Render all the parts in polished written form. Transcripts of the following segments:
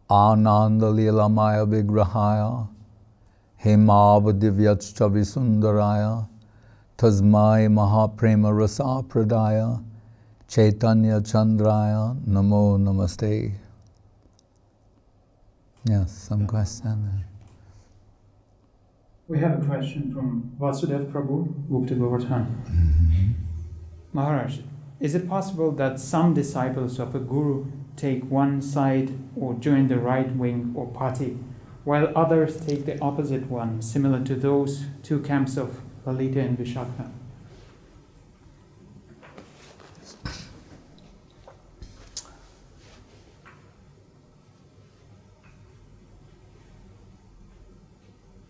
Ananda Lilamaya Vigrahaya Hemavadivyachcha Visundaraya Tasmai Mahaprema Rasa Pradaya Chaitanya Chandraya Namo Namaste. Yes, some question. We have a question from Vasudev Prabhu, Gupta Govardhan. Maharaj, is it possible that some disciples of a guru take one side or join the right wing or party, while others take the opposite one, similar to those two camps of Lalita and Vishakha?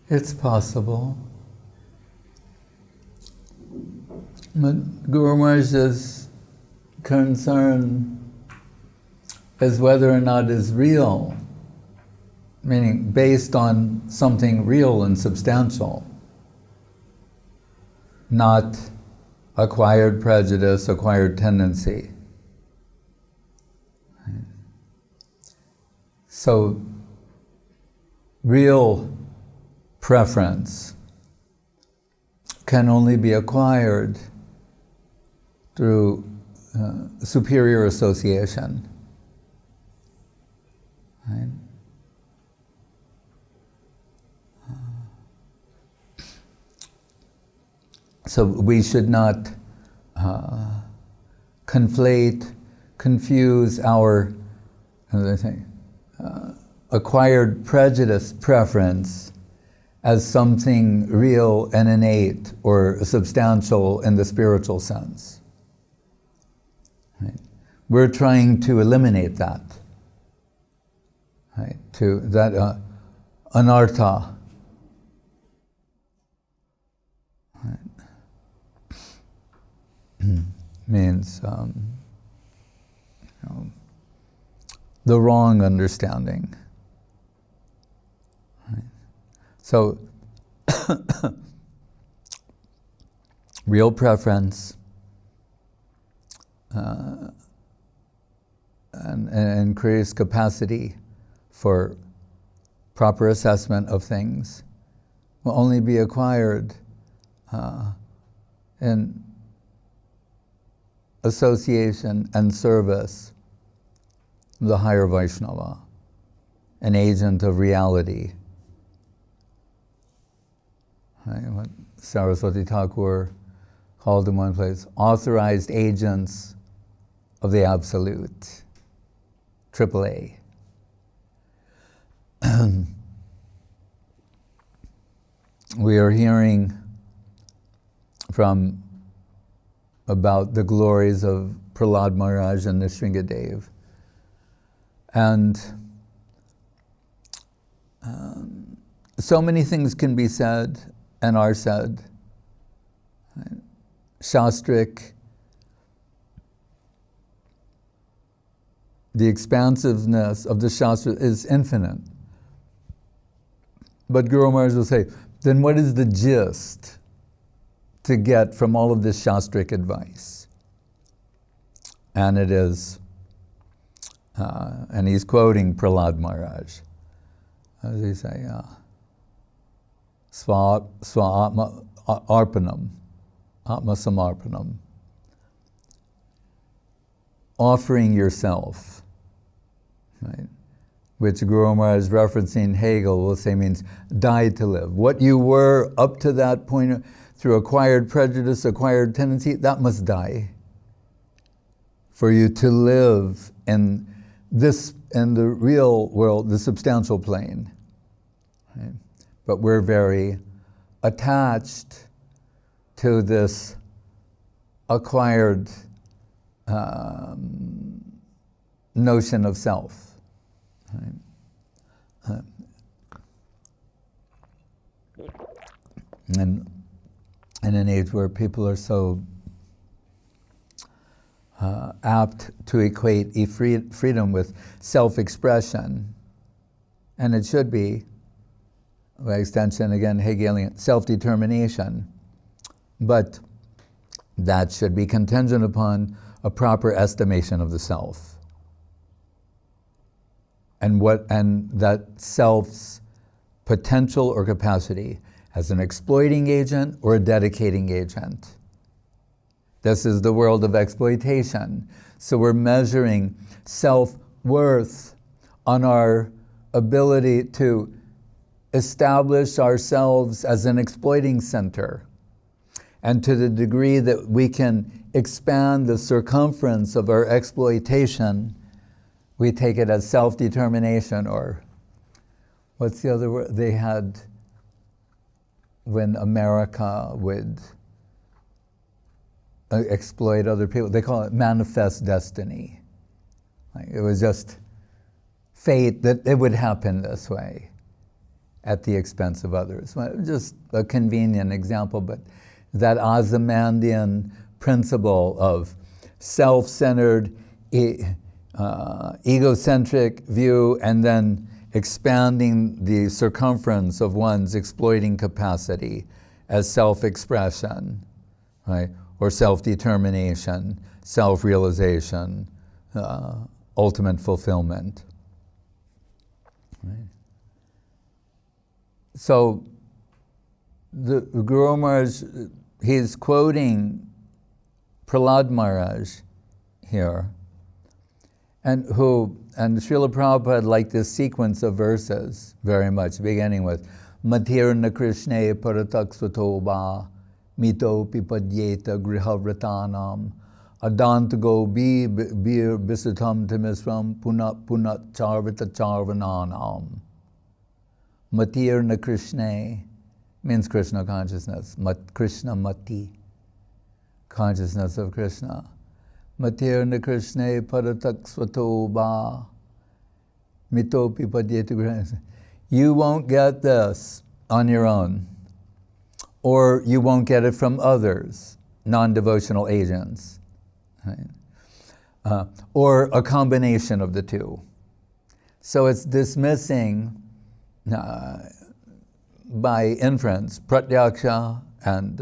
It's possible. But Guru Maharaj's concern is whether or not it's real, meaning based on something real and substantial, not acquired prejudice, acquired tendency. So, real preference can only be acquired through superior association. Right? So we should not confuse our acquired prejudice preference as something real and innate or substantial in the spiritual sense. Right? We're trying to eliminate that. Right? To that anartha. Right? Means the wrong understanding. Right? So, real preference and increased capacity for proper assessment of things will only be acquired in association and service of the higher Vaishnava, an agent of reality. Right? What Saraswati Thakur called in one place, authorized agents of the Absolute, AAA. We are hearing about the glories of Prahlad Maharaj and Nrsingadev. And so many things can be said and are said. Right? Shastric, the expansiveness of the Shastra is infinite. But Guru Maharaj will say, then what is the gist to get from all of this Shastric advice? And it is, and he's quoting Prahlad Maharaj, as he say, sva atma arpanam, atma samarpanam, offering yourself, right? Which Guru Maharaj, referencing Hegel, will say means die to live. What you were up to that point through acquired prejudice, acquired tendency, that must die for you to live in the real world, the substantial plane. Right? But we're very attached to this acquired notion of self. Right? And in an age where people are so apt to equate freedom with self-expression, and it should be, by extension, again, Hegelian, self-determination, but that should be contingent upon a proper estimation of the self. and that self's potential or capacity as an exploiting agent or a dedicating agent. This is the world of exploitation. So we're measuring self-worth on our ability to establish ourselves as an exploiting center. And to the degree that we can expand the circumference of our exploitation, we take it as self-determination, or what's the other word they had when America would exploit other people? They call it manifest destiny. Like, it was just fate that it would happen this way at the expense of others. Well, just a convenient example, but that Ozymandian principle of self-centered, egocentric view, and then expanding the circumference of one's exploiting capacity as self-expression, right? Or self-determination, self-realization, ultimate fulfillment. Right? So the Guru Maharaj, he's quoting Prahlad Maharaj here, and Srila Prabhupada liked this sequence of verses very much, beginning with Matirna Krishne Paratak Svatoba Mito Pipadyeta Grihavratanam Adantago Bir Bisatam Timisram Punat Charvita Charvananam. Matirna Krishne means Krishna consciousness. Krishna Mati, consciousness of Krishna. Matirna Krishne Paratak Svatoba Mito Pipadyeta. You won't get this on your own, or you won't get it from others, non-devotional agents, right? Or a combination of the two. So it's dismissing by inference, pratyaksha and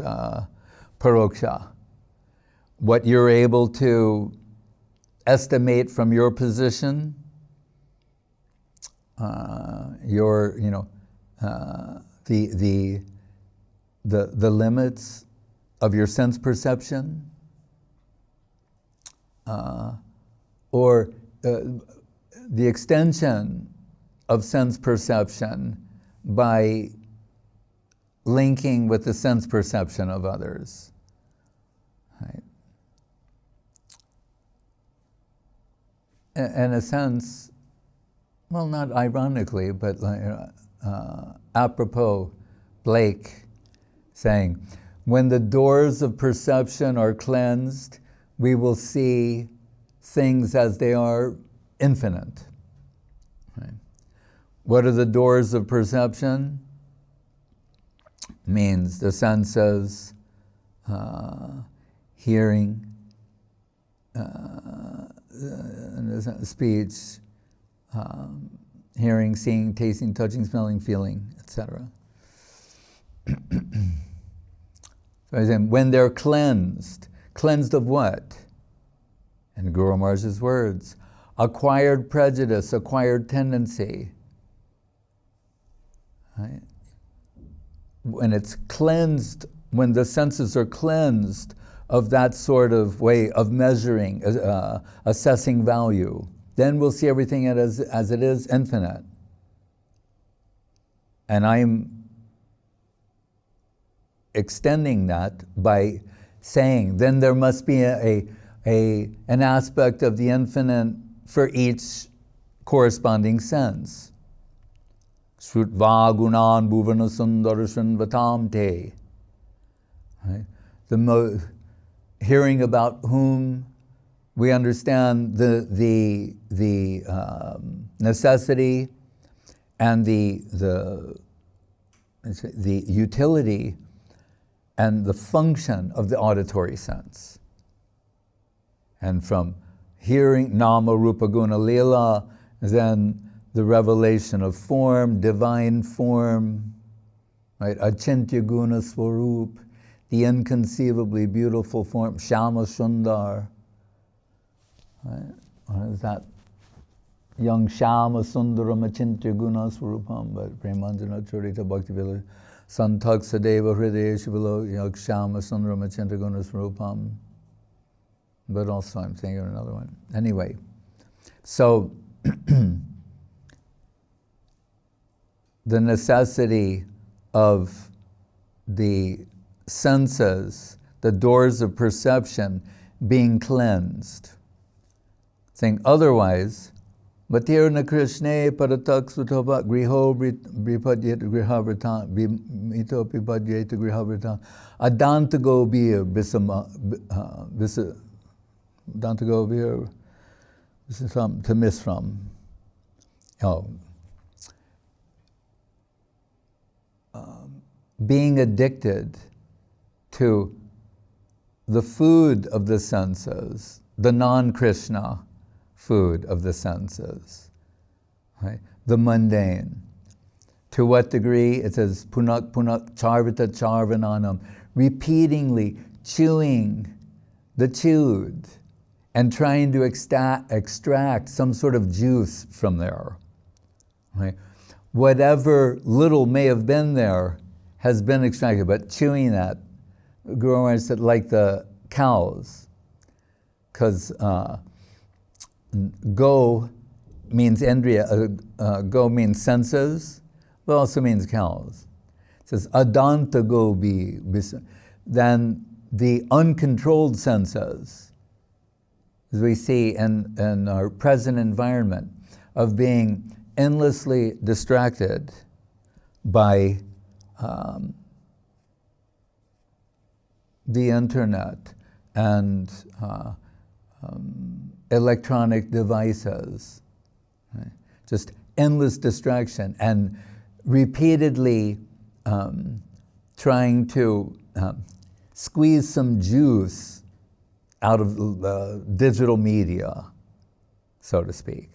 paroksha, what you're able to estimate from your position, the limits of your sense perception, or the extension of sense perception by linking with the sense perception of others. Right? In a sense, well, not ironically, but apropos, Blake saying, when the doors of perception are cleansed, we will see things as they are infinite. Right? What are the doors of perception? Means the senses, hearing, speech, hearing, seeing, tasting, touching, smelling, feeling, etc. So he's saying, when they're cleansed of what? In Guru Maharaj's words, acquired prejudice, acquired tendency. Right? When it's cleansed, when the senses are cleansed of that sort of way of measuring, assessing value, then we'll see everything as it is, infinite. And I'm extending that by saying, then there must be an aspect of the infinite for each corresponding sense. Srutva gunan bhuvana sundarashan vatam te. Hearing about whom we understand the necessity and the utility and the function of the auditory sense. And from hearing nama rupa guna lila, then the revelation of form, divine form, right? Achintya guna swarup, the inconceivably beautiful form, Shama Sundar. Right? What is that Yang Shama Sundaram Achintya Guna Swarupam, but Premanjana Chorita Bhakti Villa Santak Sadeva Hridaya Shivalo Yang Shama Sundaram Achintya Guna Swarupam. But also I'm thinking of another one. Anyway, so the necessity of the senses, the doors of perception being cleansed. Saying otherwise, Matirna Krishna Paratak Sutaba Griho Bripadyet Grihavratan Mito Pipadyet Grihavratan Adantago Bir Bisama Dantago Bir to miss from. Being addicted to the food of the senses, the non-Krishna food of the senses, right? The mundane. To what degree? It says, punak punak charvita charvananam, repeatedly chewing the chewed and trying to extract some sort of juice from there, right? Whatever little may have been there has been extracted, but chewing that, Guru Maharaj said, like the cows, because go means indriya, go means senses, but also means cows. It says adanta go be, then the uncontrolled senses, as we see in our present environment, of being endlessly distracted by the internet and electronic devices, right? Just endless distraction and repeatedly trying to squeeze some juice out of the digital media, so to speak.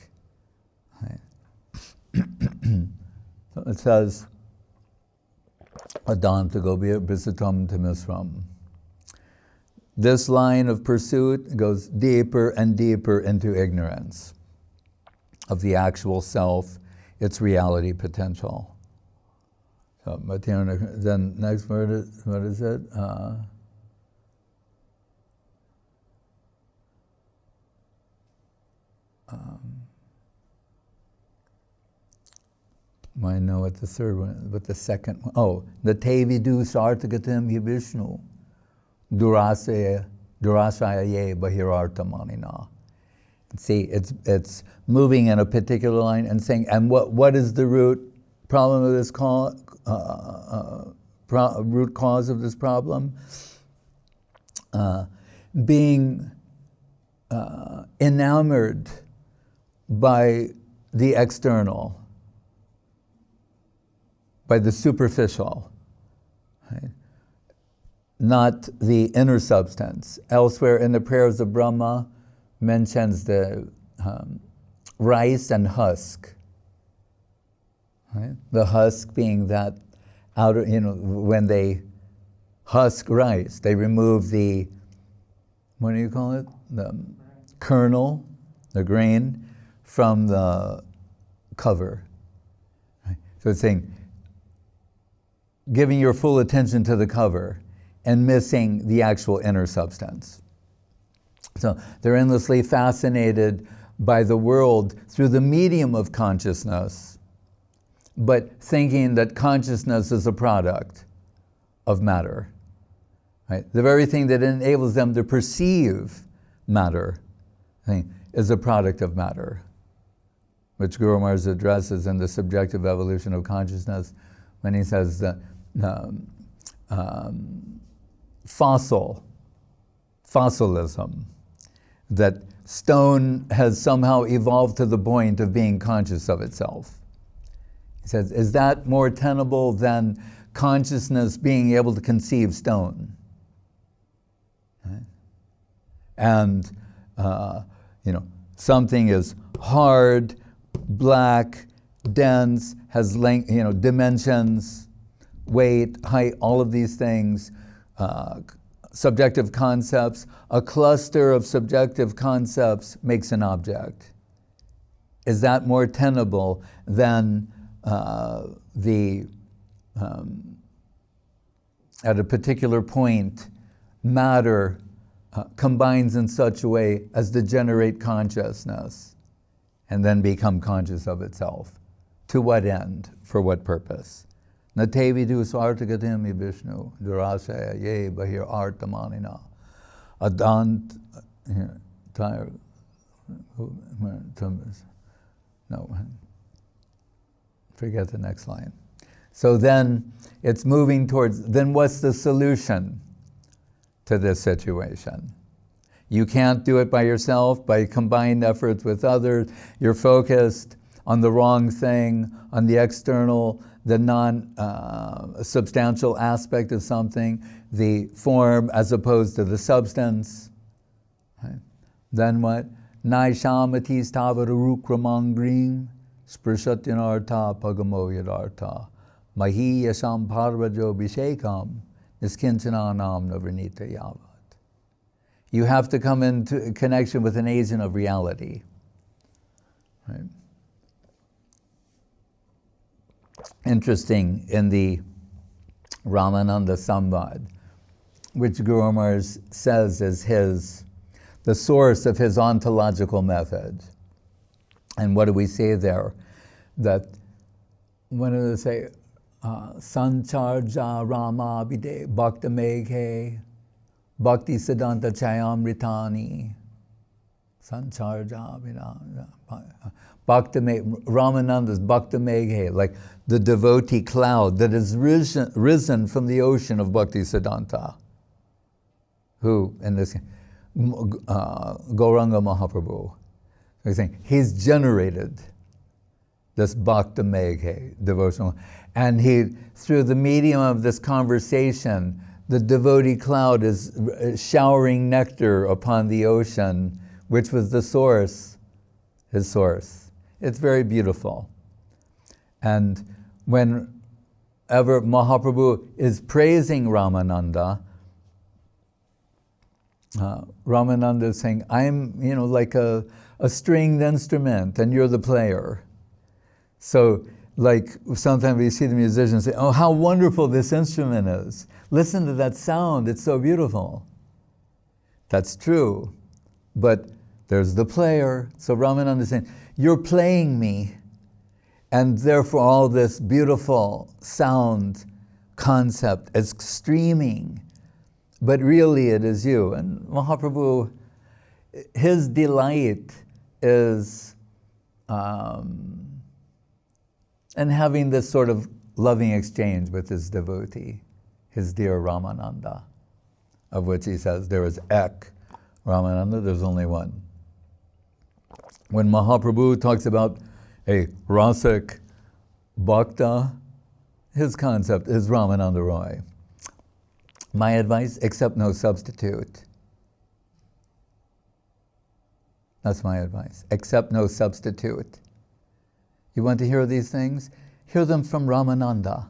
Right? So it says, Adanta Gobir Bisatam Timisram. This line of pursuit goes deeper and deeper into ignorance of the actual self, its reality potential. So, then next word, what is it? I know what the third one, but the second one, the Tevidu Sartagatim Yivishnu Durasaya Ye Bahirarta Manina. See, it's moving in a particular line and saying, and what is the root problem of this root cause of this problem? Being enamored by the external, by the superficial, right? Not the inner substance. Elsewhere in the prayers of Brahma mentions the rice and husk, right? The husk being that outer, when they husk rice, they remove the, what do you call it? The kernel, the grain, from the cover. Right? So it's saying, giving your full attention to the cover and missing the actual inner substance. So they're endlessly fascinated by the world through the medium of consciousness, but thinking that consciousness is a product of matter. Right? The very thing that enables them to perceive matter is a product of matter, which Guru Maharaj addresses in the subjective evolution of consciousness when he says that fossilism, that stone has somehow evolved to the point of being conscious of itself. He says, is that more tenable than consciousness being able to conceive stone? Right? And, something is hard, black, dense, has length, dimensions, weight, height, all of these things, subjective concepts. A cluster of subjective concepts makes an object. is that more tenable than at a particular point, matter combines in such a way as to generate consciousness and then become conscious of itself? To what end? For what purpose? Natevi du swartagatimi Vishnu, durasaya ye bahir artamanina. Adant, no, forget the next line. So then it's moving towards, then what's the solution to this situation? You can't do it by yourself, by combined efforts with others. You're focused on the wrong thing, on the external, the non-substantial aspect of something, the form as opposed to the substance. Right? Then what? Naishamati stavarukramangrim sprashatyanartha pagamo yadartha mahi yasham parvajo bishekam niskinchananam navranita yavat. You have to come into connection with an agent of reality. Right? Interesting, in the Ramananda Sambad, which Guru Maharaj says is the source of his ontological method. And what do we say there? That, what do they say? Sancharja Rama Bide Bhakta Meghe Bhakti Siddhanta Chayamritani Sancharja Bhakta Ramananda's Bhakta Meghe, like the devotee cloud that has risen from the ocean of Bhakti Siddhanta. Who, in this Gauranga Mahaprabhu, he's saying he's generated this Bhakta Meghe, devotional, and he, through the medium of this conversation, the devotee cloud is showering nectar upon the ocean, which was the source, his source. It's very beautiful. And whenever Mahaprabhu is praising Ramananda, Ramananda is saying, I'm, like a stringed instrument and you're the player. So, like, sometimes we see the musicians say, oh, how wonderful this instrument is. Listen to that sound, it's so beautiful. That's true, but there's the player. So Ramananda is saying, you're playing me, and therefore all this beautiful sound concept is streaming, but really it is you. And Mahaprabhu, his delight is in having this sort of loving exchange with his devotee, his dear Ramananda, of which he says there is ek Ramananda, there's only one. When Mahaprabhu talks about a rasic bhakta, his concept is Ramananda Roy. My advice, accept no substitute. That's my advice. Accept no substitute. You want to hear these things? Hear them from Ramananda.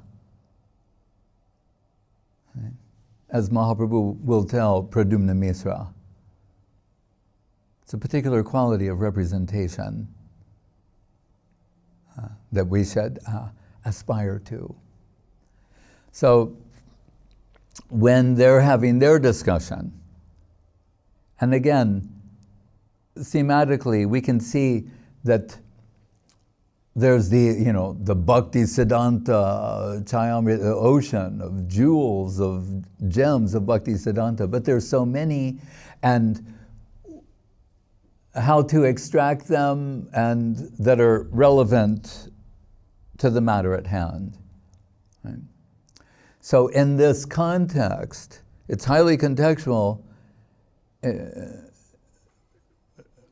Right? As Mahaprabhu will tell Pradyumna Misra. It's a particular quality of representation that we should aspire to. So, when they're having their discussion, and again, thematically, we can see that there's the Bhakti Siddhanta Chayamrita ocean of jewels, of gems of Bhakti Siddhanta, but there's so many, and how to extract them and that are relevant to the matter at hand. Right? So in this context, it's highly contextual and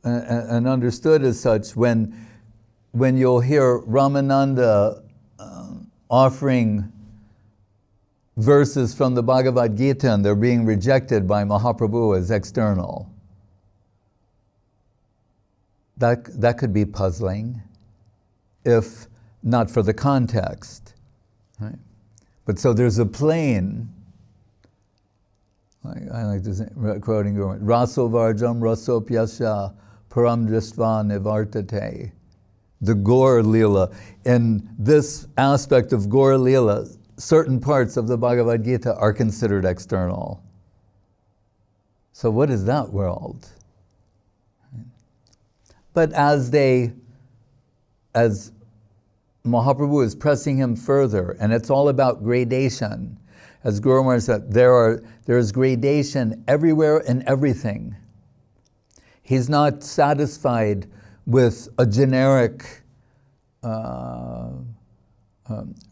understood as such when you'll hear Ramananda offering verses from the Bhagavad Gita and they're being rejected by Mahaprabhu as external. That could be puzzling, if not for the context. Right? But so there's a plane, I like to say, quoting Raso Varjam Rasopyasya Param Dristva Nivartate the Gaur Lila. In this aspect of Gaur Lila, certain parts of the Bhagavad Gita are considered external. So what is that world? But as Mahaprabhu is pressing him further, and it's all about gradation, as Guru Maharaj said, there is gradation everywhere and everything. He's not satisfied with a generic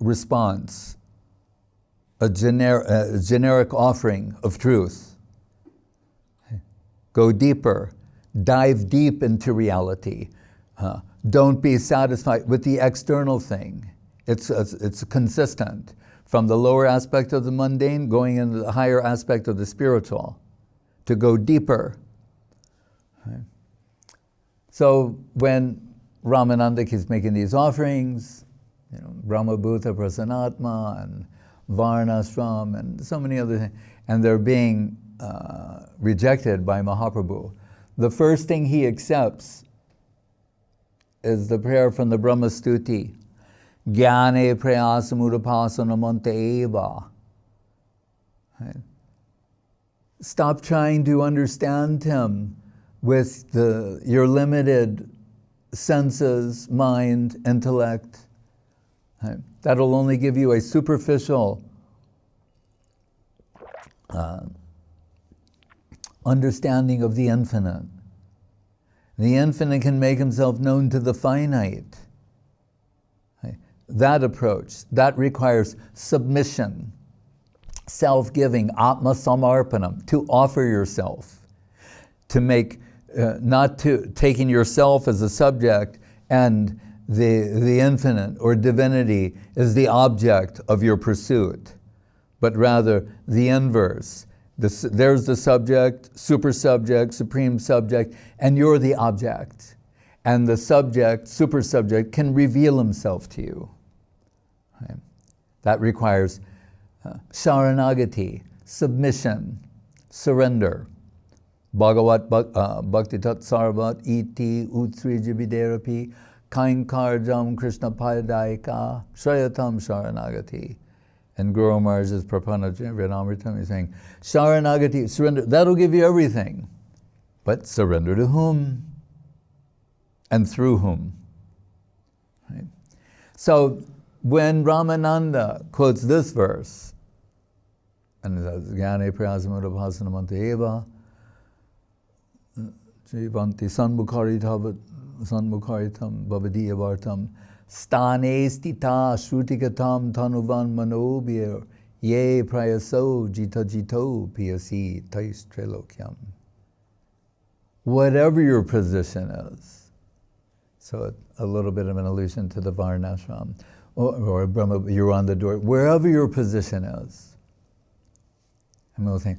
response, a generic offering of truth. Go deeper, dive deep into reality. Don't be satisfied with the external thing. It's consistent from the lower aspect of the mundane going into the higher aspect of the spiritual, to go deeper. Right? So when Ramananda keeps making these offerings, Brahmabhuta Prasanatma and Varnashram and so many other things, and they're being rejected by Mahaprabhu, the first thing he accepts is the prayer from the Brahma Stuti. Jnane prayasamudapasana eva. Right? Stop trying to understand him with your limited senses, mind, intellect. Right? That'll only give you a superficial understanding of the infinite. The infinite can make himself known to the finite. That approach, that requires submission, self-giving, atma samarpanam, to offer yourself, to make, not to taking yourself as a subject and the infinite or divinity is the object of your pursuit, but rather the inverse. There's the subject, super subject, supreme subject, and you're the object. And the subject, super subject, can reveal himself to you. Right? That requires sharanagati, submission, surrender. Bhagavat bhakti tat sarvat iti utsri jibiderapi kainkarjam krishna padaika shrayatam sharanagati. And Guru Maharaj's Prapana Vedamritam is saying, sharanagati, surrender, that'll give you everything. But surrender to whom? And through whom? Right? So when Ramananda quotes this verse, and it says, Jnane prayasamudapasana manta eva, jivanti sanmukharitam bhavadiyavartam, stane stita shrutikatam tanuvan manobir, ye prayaso jita jito piyasi tais trilokyam. Whatever your position is, so a little bit of an allusion to the Varnashram, or Brahma, you're on the door, wherever your position is. And we'll think,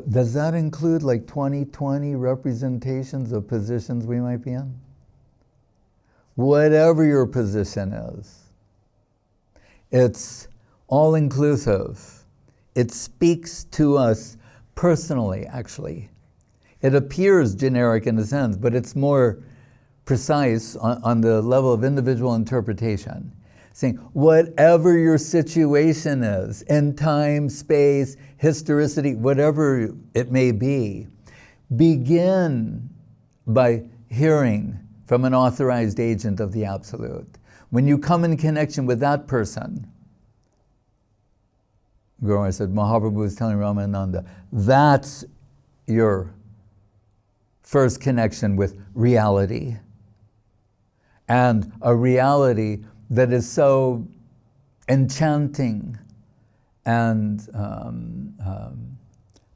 does that include like 2020 representations of positions we might be in? Whatever your position is, it's all-inclusive. It speaks to us personally, actually. It appears generic in a sense, but it's more precise on the level of individual interpretation. Saying, whatever your situation is, in time, space, historicity, whatever it may be, begin by hearing from an authorized agent of the Absolute. When you come in connection with that person, Guru Maharaj said, Mahaprabhu is telling Ramananda, that's your first connection with reality. And a reality that is so enchanting and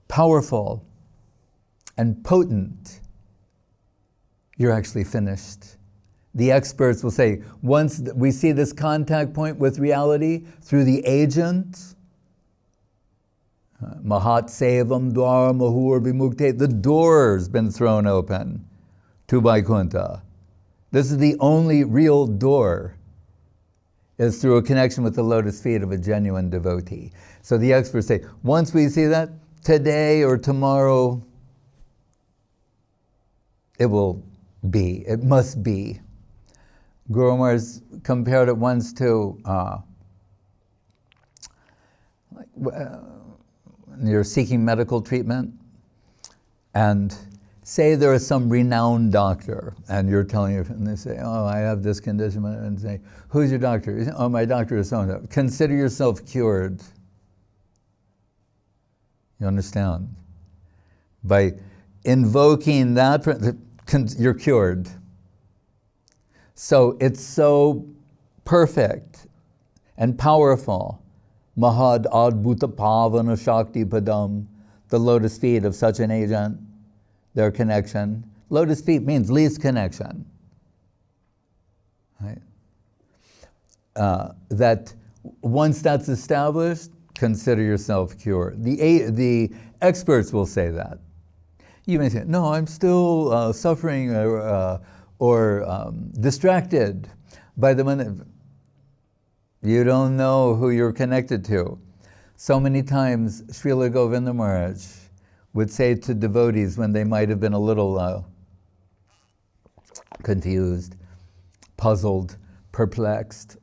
powerful and potent, you're actually finished. The experts will say, once we see this contact point with reality through the agent, Mahat Sevam Dwar Mahur Vimukte, the door's been thrown open to Vaikuntha. This is the only real door, is through a connection with the lotus feet of a genuine devotee. So the experts say, once we see that, today or tomorrow, it will be, it must be. Guru Maharaj compared it once to you're seeking medical treatment, and say there is some renowned doctor, and you're telling you, and they say, oh, I have this condition, and say, who's your doctor? You say, oh, my doctor is so-and-so. Consider yourself cured. You understand? By invoking that, you're cured. So it's so perfect and powerful. Mahad adbhuta pavana shakti padam, the lotus feet of such an agent, their connection. Lotus feet means least connection. Right? That once that's established, consider yourself cured. The experts will say that. You may say, no, I'm still suffering or distracted by the money. You don't know who you're connected to. So many times, Srila Govinda Maharaj would say to devotees when they might have been a little confused, puzzled, perplexed,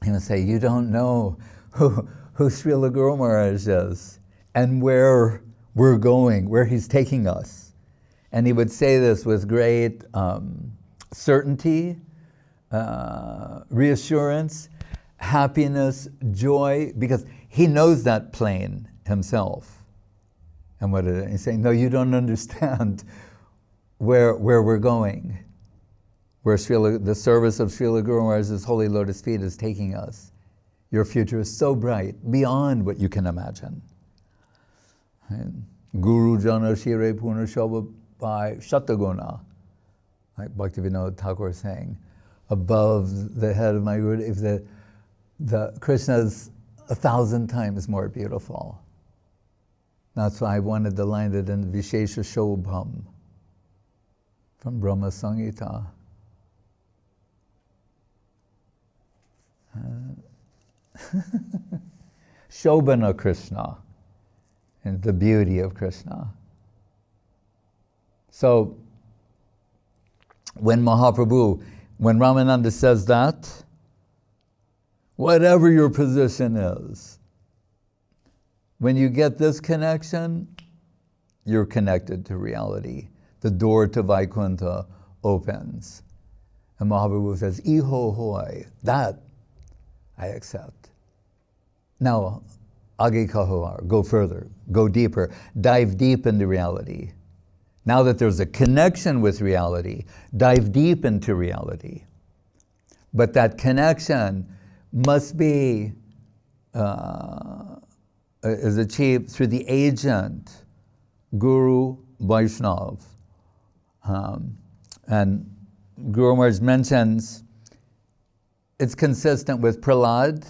he would say, you don't know who Srila Guru Maharaj is and where we're going, where he's taking us. And he would say this with great certainty, reassurance, happiness, joy, because he knows that plane himself. And what he's saying, no, you don't understand where we're going, where the service of Srila Guru Maharaj's holy lotus feet is taking us. Your future is so bright, beyond what you can imagine. Guru Jana Shire Puna Shobha by Shataguna, like Bhaktivinoda Thakur saying, above the head of my Guru, if the Krishna's 1,000 times more beautiful. That's why I wanted the line that in Vishesha Shobham from Brahma Samhita. Shobhana Krishna, and the beauty of Krishna. So, when Ramananda says that, whatever your position is, when you get this connection, you're connected to reality. The door to Vaikuntha opens. And Mahaprabhu says, Iho hoy, that I accept. Now, age kahoar, go further, go deeper, dive deep into reality. Now that there's a connection with reality, dive deep into reality. But that connection must be is achieved through the agent, Guru Vaishnav. And Guru Maharaj mentions it's consistent with Prahlad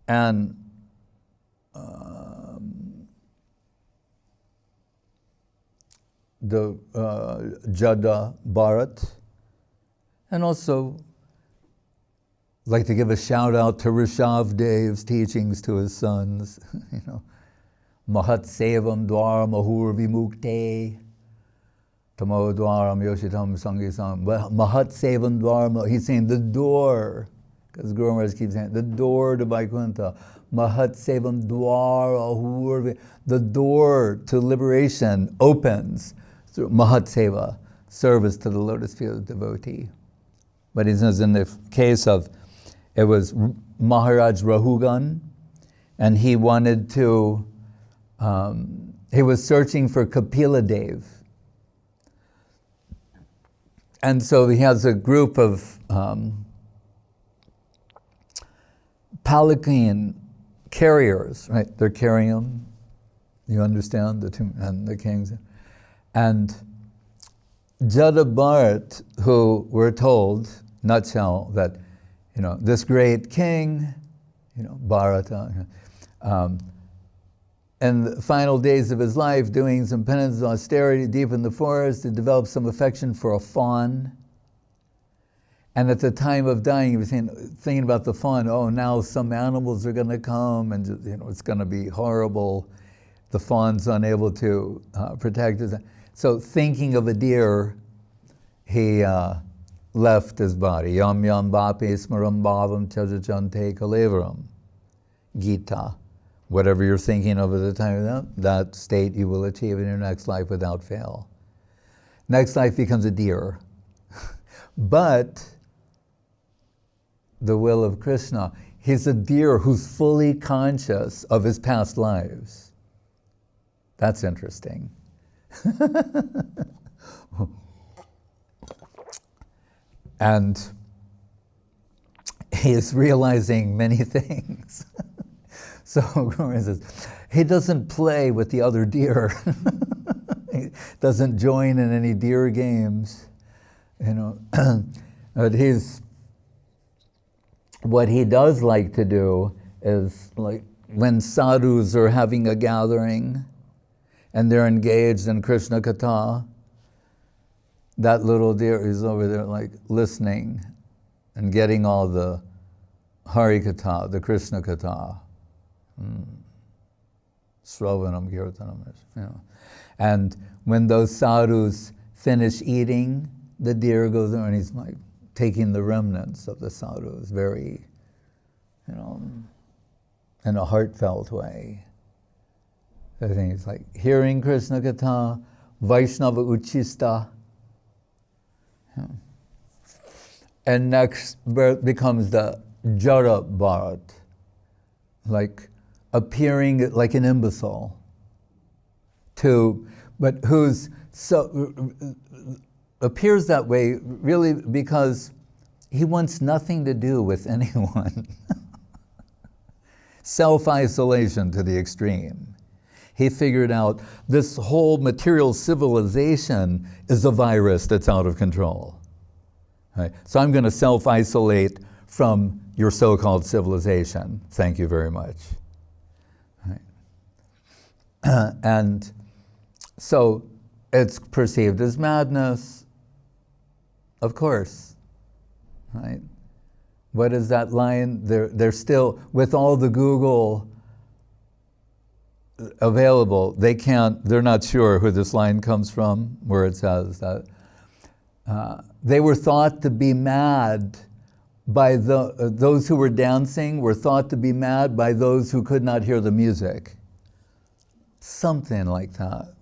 and the Jada Bharat, and also like to give a shout out to Rishabh Dev's teachings to his sons. Mahat Sevam Dwar Mahur Vimukte Tamo Dwaram Yoshitam Sangisam. Mahat Sevam Dwar, he's saying the door, because Guru Maharaj keeps saying the door to Vaikuntha. Mahat Sevam Dwar Ahur, the door to liberation opens through Mahat Seva, service to the lotus feet of the devotee. But he says in the case of, it was Maharaj Rahugan, and he wanted to, he was searching for Kapila Dev. And so he has a group of palanquin carriers, right? They're carrying him, you understand, and the kings. And Jada Bharat, who we're told, nutshell, that this great king, Bharata, in the final days of his life, doing some penance and austerity deep in the forest, he developed some affection for a fawn. And at the time of dying, he was thinking about the fawn. Oh, now some animals are going to come, and it's going to be horrible. The fawn's unable to protect us. So, thinking of a deer, he left his body. Yam yam vapi smaram bhavam tyajajante kalevaram. Gita. Whatever you're thinking of at the time of that state you will achieve in your next life without fail. Next life becomes a deer. But the will of Krishna, he's a deer who's fully conscious of his past lives. That's interesting. And he is realizing many things. So Guru says, he doesn't play with the other deer. He doesn't join in any deer games, But what he does like to do is, like, when sadhus are having a gathering and they're engaged in Krishna Katha, that little deer is over there, like, listening and getting all the Harikata, the Krishna Katha. Sravanam Kirtanam, And when those sadhus finish eating, the deer goes there and he's like taking the remnants of the sadhus very, in a heartfelt way. I think it's like hearing Krishna Katha, Vaishnava Uchista. And next birth becomes the Jara Bharat, like appearing like an imbecile, but who's appears that way really because he wants nothing to do with anyone. Self-isolation to the extreme. He figured out this whole material civilization is a virus that's out of control. Right? So I'm going to self-isolate from your so-called civilization. Thank you very much. Right? And so it's perceived as madness, of course. Right? What is that line? They're still, with all the Google available, they're not sure who this line comes from, where it says that they were thought to be mad by those who were dancing were thought to be mad by those who could not hear the music. Something like that.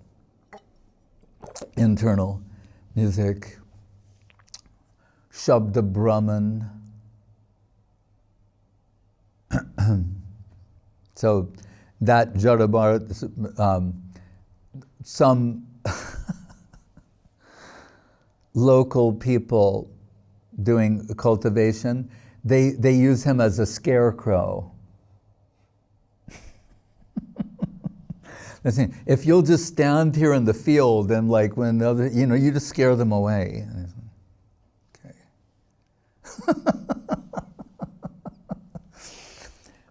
Internal music. Shabda Brahman. So that Jadabar, some local people doing cultivation, they use him as a scarecrow. Listen, if you'll just stand here in the field and like when the other, you just scare them away. Okay.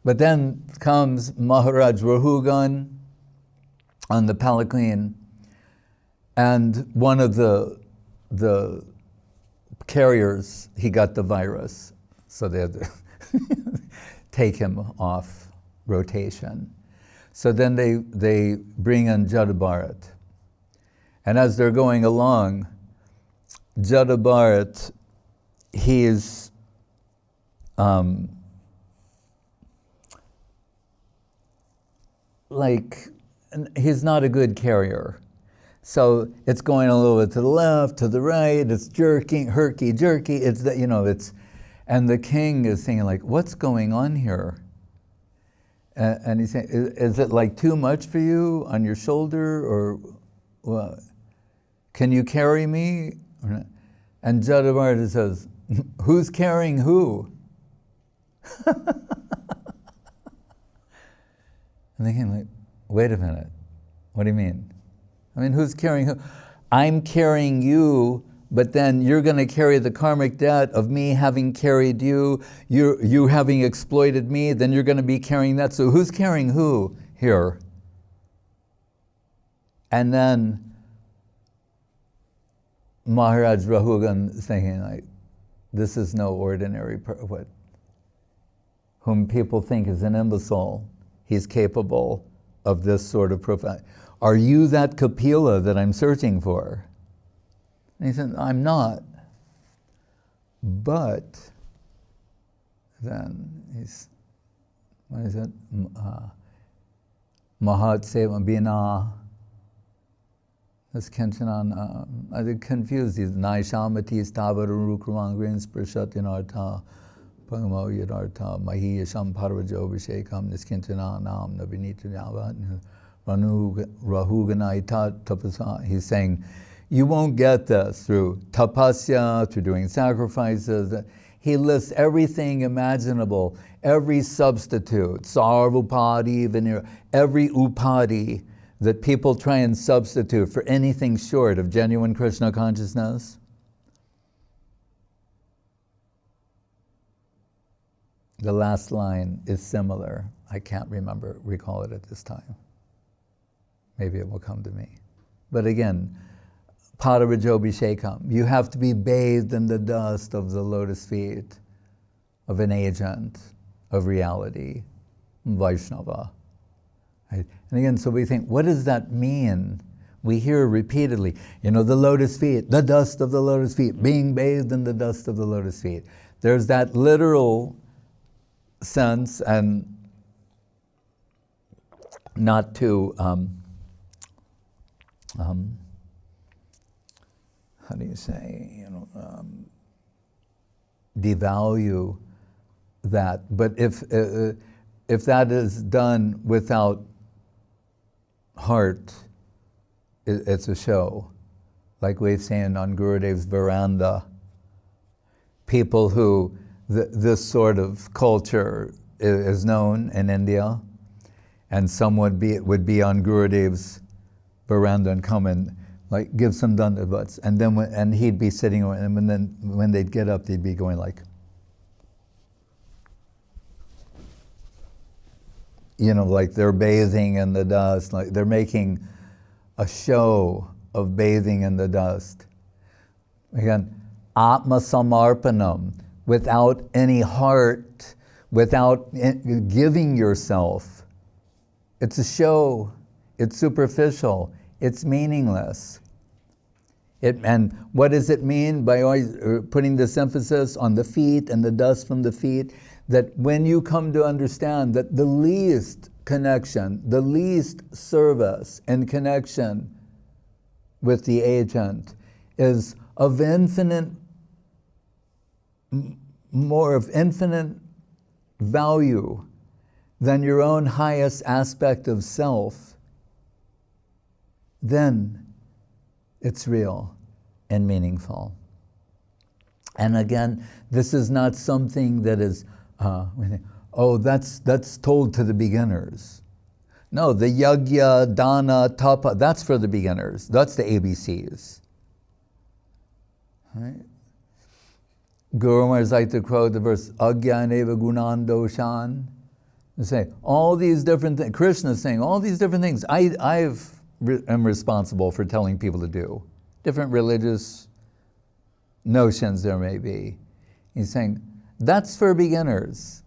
But then comes Maharaj Rahugan on the palanquin, and one of the carriers, he got the virus, so they had to take him off rotation. So then they bring in Jadabharat. And as they're going along, Jadabharat, he's he's not a good carrier. So it's going a little bit to the left, to the right, it's jerking, herky-jerky, and the king is saying, like, what's going on here? And he's saying, is it like too much for you on your shoulder, or what? Can you carry me? And Jadabharata says, who's carrying who? And the king, like, wait a minute, what do you mean? I mean, who's carrying who? I'm carrying you, but then you're going to carry the karmic debt of me having carried you, you having exploited me, then you're going to be carrying that. So who's carrying who here? And then Maharaj Rahugan thinking, like, this is no ordinary whom people think is an imbecile. He's capable of this sort of profound. Are you that Kapila that I'm searching for? And he said, I'm not. But then he's, what is it? Mahat Seva Bina. That's Kenchanan. I get confused. These Naishamati Stavaru Rukrumangrin Sprashatinartha Pangamo Yadartha Mahi Yasham Parvajo Vishekam Niskintananam Nabinitanyava Rahuganaita Tapasa. He's saying, you won't get this through tapasya, through doing sacrifices. He lists everything imaginable, every substitute, sarvupadi, veneer, every upadi that people try and substitute for anything short of genuine Krishna consciousness. The last line is similar. I can't recall it at this time. Maybe it will come to me. But again, Paravajobhishekam. You have to be bathed in the dust of the lotus feet of an agent of reality, Vaishnava. Right? And again, so we think, what does that mean? We hear repeatedly, the lotus feet, the dust of the lotus feet, being bathed in the dust of the lotus feet. There's that literal sense, and not to how do you say, devalue that. But if that is done without heart, it's a show. Like we've seen on Gurudev's veranda, people who, this sort of culture is known in India, and someone would be on Gurudev's veranda and come and give some dandavats, and then and he'd be sitting, and then when they'd get up, they'd be going like, like they're bathing in the dust, like they're making a show of bathing in the dust. Again, atma samarpanam, without any heart, without giving yourself. It's a show. It's superficial. It's meaningless. And what does it mean by always putting this emphasis on the feet and the dust from the feet? That when you come to understand that the least connection, the least service and connection with the agent is of more of infinite value than your own highest aspect of self, then it's real and meaningful. And again, this is not something that is, that's told to the beginners. No, the yagya, dana, tapa, that's for the beginners. That's the ABCs. Right? Guru Maharaj like to quote the verse, agyaneva gunan doshan. They say, all these different things, Krishna is saying, all these different things, I am responsible for telling people to do. Different religious notions there may be. He's saying, that's for beginners.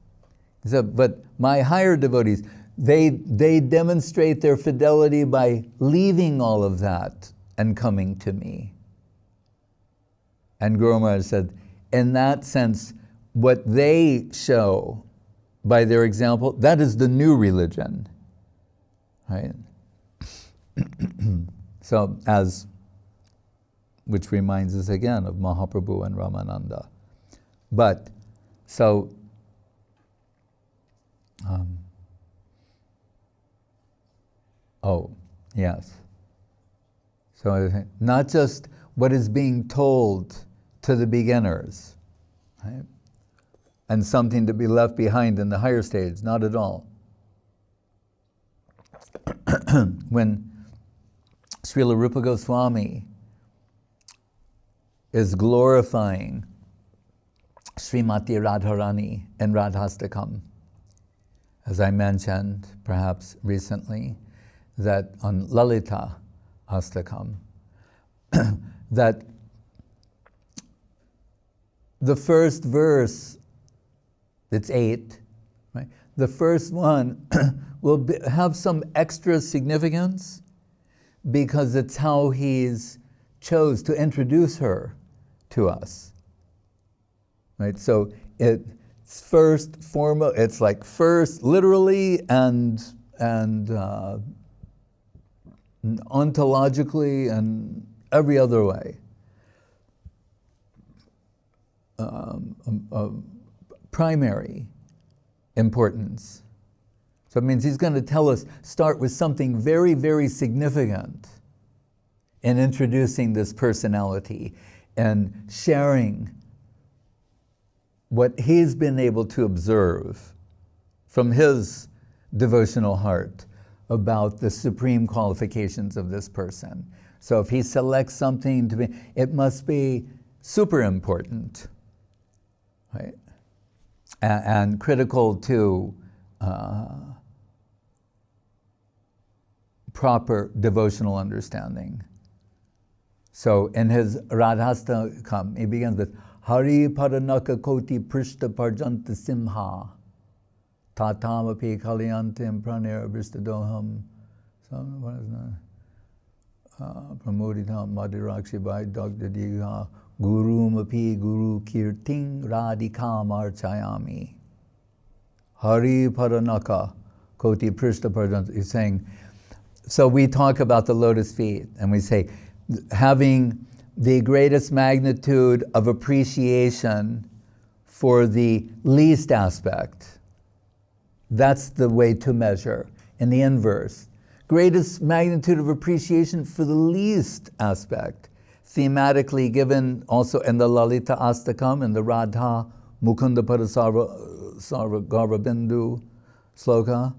He said, but my higher devotees, they demonstrate their fidelity by leaving all of that and coming to me. And Guru Maharaj said, in that sense, what they show by their example, that is the new religion, right? So, which reminds us again of Mahaprabhu and Ramananda. But, so, yes. So, not just what is being told to the beginners, right? And something to be left behind in the higher stage, not at all. When Srila Rupa Goswami is glorifying Srimati Radharani in Radhastakam, as I mentioned perhaps recently, that on Lalita Astakam, that the first verse, it's 8, right? The first one will have some extra significance because it's how he's chose to introduce her to us. right? So it's first, foremost, it's like first, literally, and ontologically, and every other way. Primary importance. So it means he's going to tell us, start with something very, very significant in introducing this personality and sharing what he's been able to observe from his devotional heart about the supreme qualifications of this person. So if he selects something to be, it must be super important, right? And critical to proper devotional understanding. So in his Radhastakam, he begins with Hari Paranaka Koti Prishta Parjanta Simha Tatamapi Kalyantim Pranera Bristadoham. What is that? Pramoditam Madhirakshi Bhai Dagda Diga Guru Mapi Guru Kirting Radhikam Archayami. Hari Paranaka Koti Prishta Parjanta. He's saying, so we talk about the lotus feet and we say, having the greatest magnitude of appreciation for the least aspect. That's the way to measure. In the inverse, greatest magnitude of appreciation for the least aspect. Thematically given also in the Lalita Astakam, in the Radha Mukunda Parasarva Garvabindu sloka,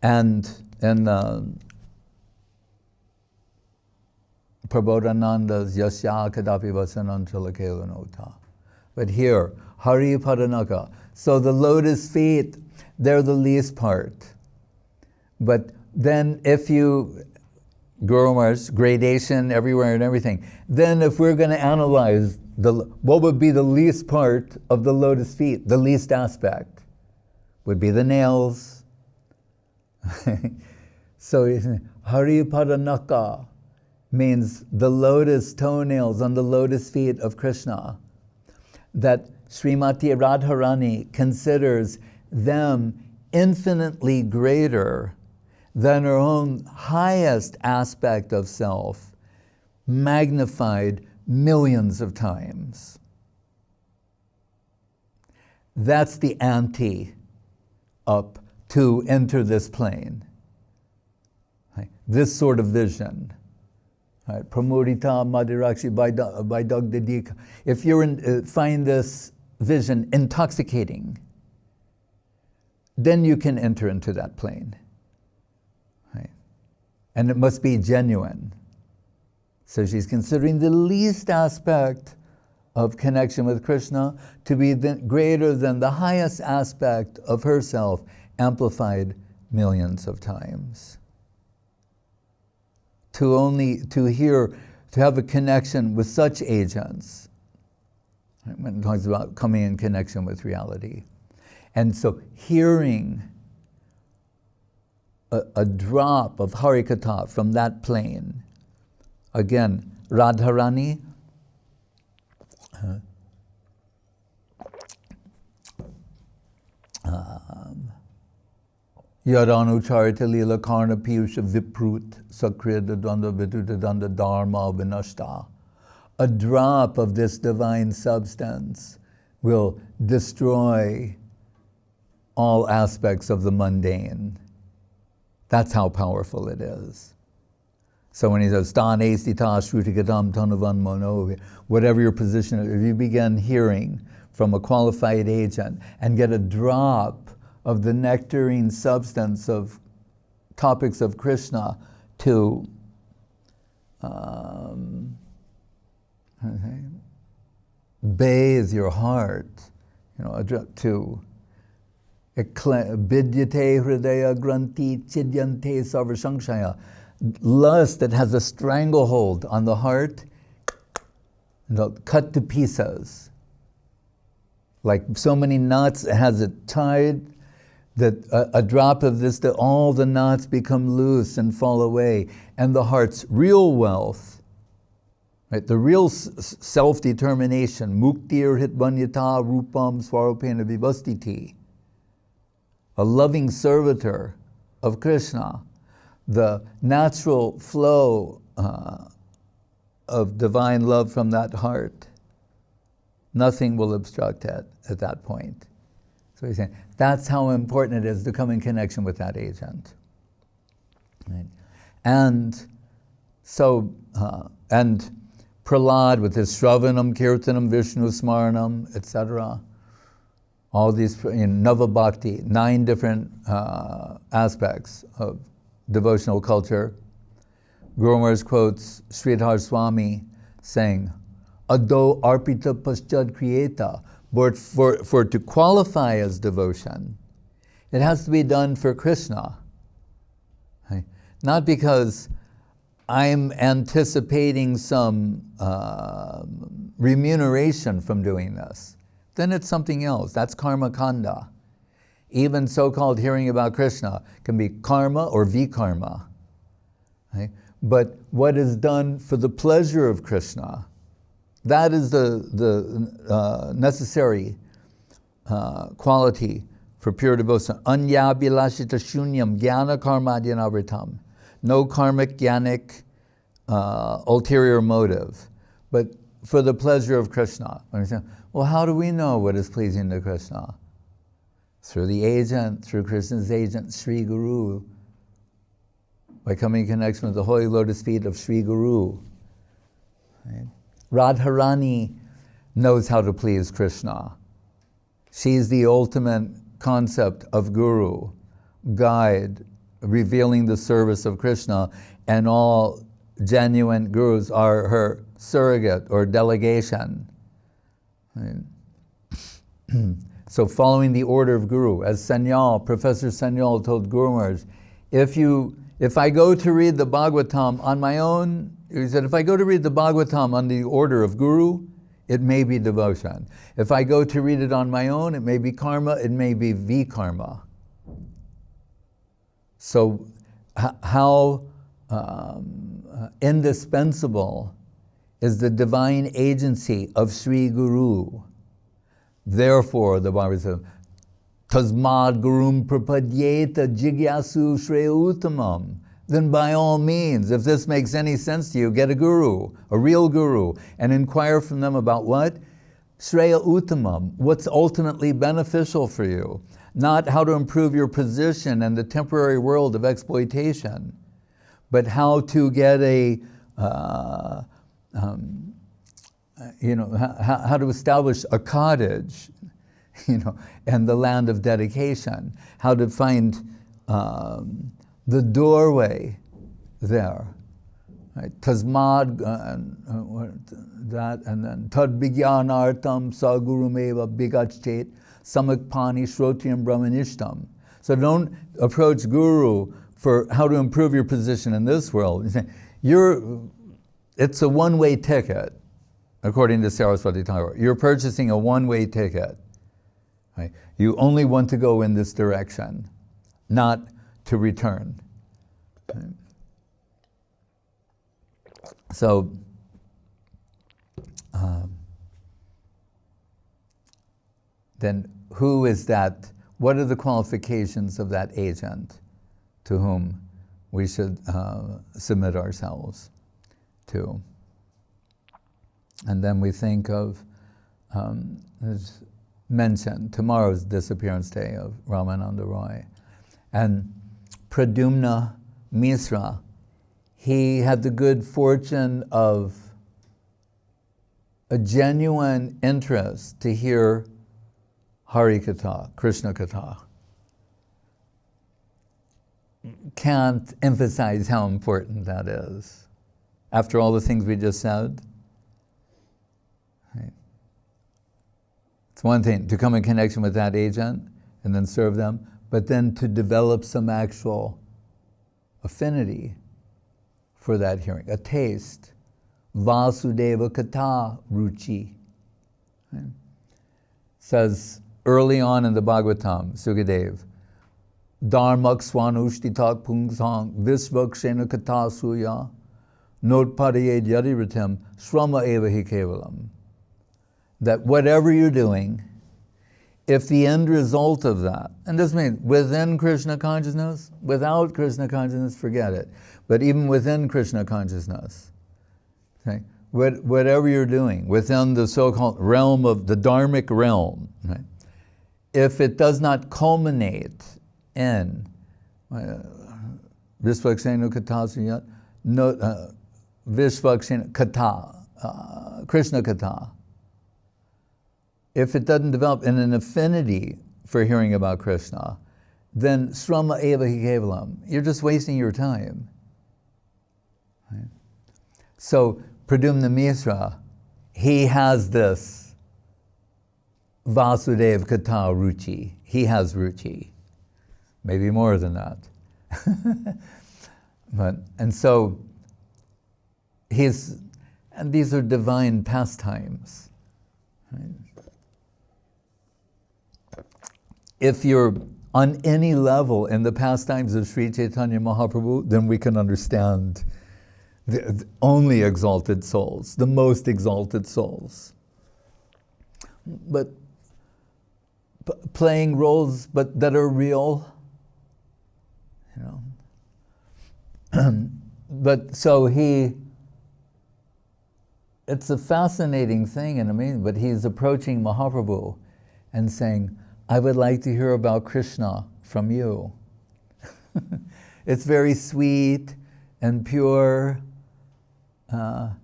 and in Prabodhananda's Yasya Kadapi Vasanantala Kelanota. But here, Hari Padanaka. So the lotus feet, they're the least part. But then if you, Gurumars, gradation everywhere and everything, then if we're going to analyze what would be the least part of the lotus feet, the least aspect, would be the nails. So Hari Padanaka means the lotus toenails on the lotus feet of Krishna, that Srimati Radharani considers them infinitely greater than her own highest aspect of self, magnified millions of times. That's the ante up to enter this plane. This sort of vision. Right. Pramodita Madhirakshi by Dagdadika. If you find this vision intoxicating, then you can enter into that plane. Right. And it must be genuine. So she's considering the least aspect of connection with Krishna to be greater than the highest aspect of herself, amplified millions of times. To have a connection with such agents, right, when it talks about coming in connection with reality. And so hearing a drop of Harikata from that plane, again, Radharani, Yadanu Charita Lila Karna Piyusha Viprut Sakrita Danda Viduta Danda Dharma Vinashta. A drop of this divine substance will destroy all aspects of the mundane. That's how powerful it is. So when he says, Stan Estita Shrutigadam Tanavan Mono, whatever your position is, if you begin hearing from a qualified agent and get a drop of the nectarine substance of topics of Krishna to bathe your heart, to Vidyate Hridaya Granti Chidyante Sarvasangshaya. Lust that has a stranglehold on the heart, cut to pieces. Like so many knots, it has it tied, that a drop of this, that all the knots become loose and fall away, and the heart's real wealth, Right? The real self-determination, muktir hitvanyata rupam swarupena vivastiti, a loving servitor of Krishna, the natural flow of divine love from that heart, nothing will obstruct it at that point. So he's saying that's how important it is to come in connection with that agent. Right? And so, and Prahlad with his Shravanam, Kirtanam, Vishnu Smaranam, etc. All these in Nava Bhakti, 9 different aspects of devotional culture. Guru Maharaj quotes Sridhar Swami saying, Ado arpita paschad kriyeta, but for to qualify as devotion, it has to be done for Krishna. Right? Not because I'm anticipating some remuneration from doing this. Then it's something else. That's karma kanda. Even so-called hearing about Krishna can be karma or vikarma. Right? But what is done for the pleasure of Krishna, that is the necessary quality for pure devotion. Anyabhilashita shunyam jnana karmadyanavritam. No karmic, jnanic, ulterior motive, but for the pleasure of Krishna. Well, how do we know what is pleasing to Krishna? Through the agent, through Krishna's agent, Sri Guru, by coming in connection with the holy lotus feet of Sri Guru. Right? Radharani knows how to please Krishna. She's the ultimate concept of Guru, guide, revealing the service of Krishna, and all genuine gurus are her surrogate or delegation. Right? So following the order of Guru, as Sanyal, Professor Sanyal told Guru Maharaj, if I go to read the Bhagavatam on my own, he said, if I go to read the Bhagavatam on the order of Guru, it may be devotion. If I go to read it on my own, it may be karma, it may be vikarma. So how indispensable is the divine agency of Sri Guru. Therefore, the Bhagavad says, Tasmad Gurum Prapadyeta Jigyasu Shreya Uttamam. Then by all means, if this makes any sense to you, get a guru, a real guru, and inquire from them about what? Shreya Uttamam, what's ultimately beneficial for you. Not how to improve your position in the temporary world of exploitation, but how to get how to establish a cottage, and the land of dedication, how to find the doorway there. Right? Tasmad, that, and then tad vigyanartam sagurumeva bigachet samakpani shrotriyam brahmanishtam. So don't approach Guru for how to improve your position in this world. It's a one-way ticket, according to Saraswati Thakur. You're purchasing a one-way ticket. Right? You only want to go in this direction, not to return. Right? So, then who is that? What are the qualifications of that agent to whom we should submit ourselves to? And then we think of, as mentioned, tomorrow's disappearance day of Ramananda Roy. And Pradyumna Misra, he had the good fortune of a genuine interest to hear Harikata, Krishna Katha. Can't emphasize how important that is. After all the things we just said, right? It's one thing to come in connection with that agent and then serve them, but then to develop some actual affinity for that hearing, a taste. Vasudeva Katha Ruchi. Right? Says early on in the Bhagavatam, Sukadev, Dharmak Swanushtitak Pungsang Visvakshena Katha Suya notpadayed yadiritam srama eva hi kevalam. That whatever you're doing, if the end result of that, and this means within Krishna consciousness, without Krishna consciousness, forget it. But even within Krishna consciousness, okay, whatever you're doing, within the so-called realm of the dharmic realm, right, if it does not culminate in Vishvaksena Katasya, Vishvaksena Kata, Krishna Kata, if it doesn't develop in an affinity for hearing about Krishna, then srama eva hi kevalam, you're just wasting your time. Right? So Pradyumna Misra, he has this Vasudev Kata ruchi. He has ruchi. Maybe more than that. And so and these are divine pastimes. Right? If you're on any level in the pastimes of Sri Chaitanya Mahaprabhu, then we can understand the only exalted souls, the most exalted souls. But playing roles but that are real, you know. But so it's a fascinating thing and amazing, but he's approaching Mahaprabhu and saying, I would like to hear about Krishna from you. It's very sweet and pure, but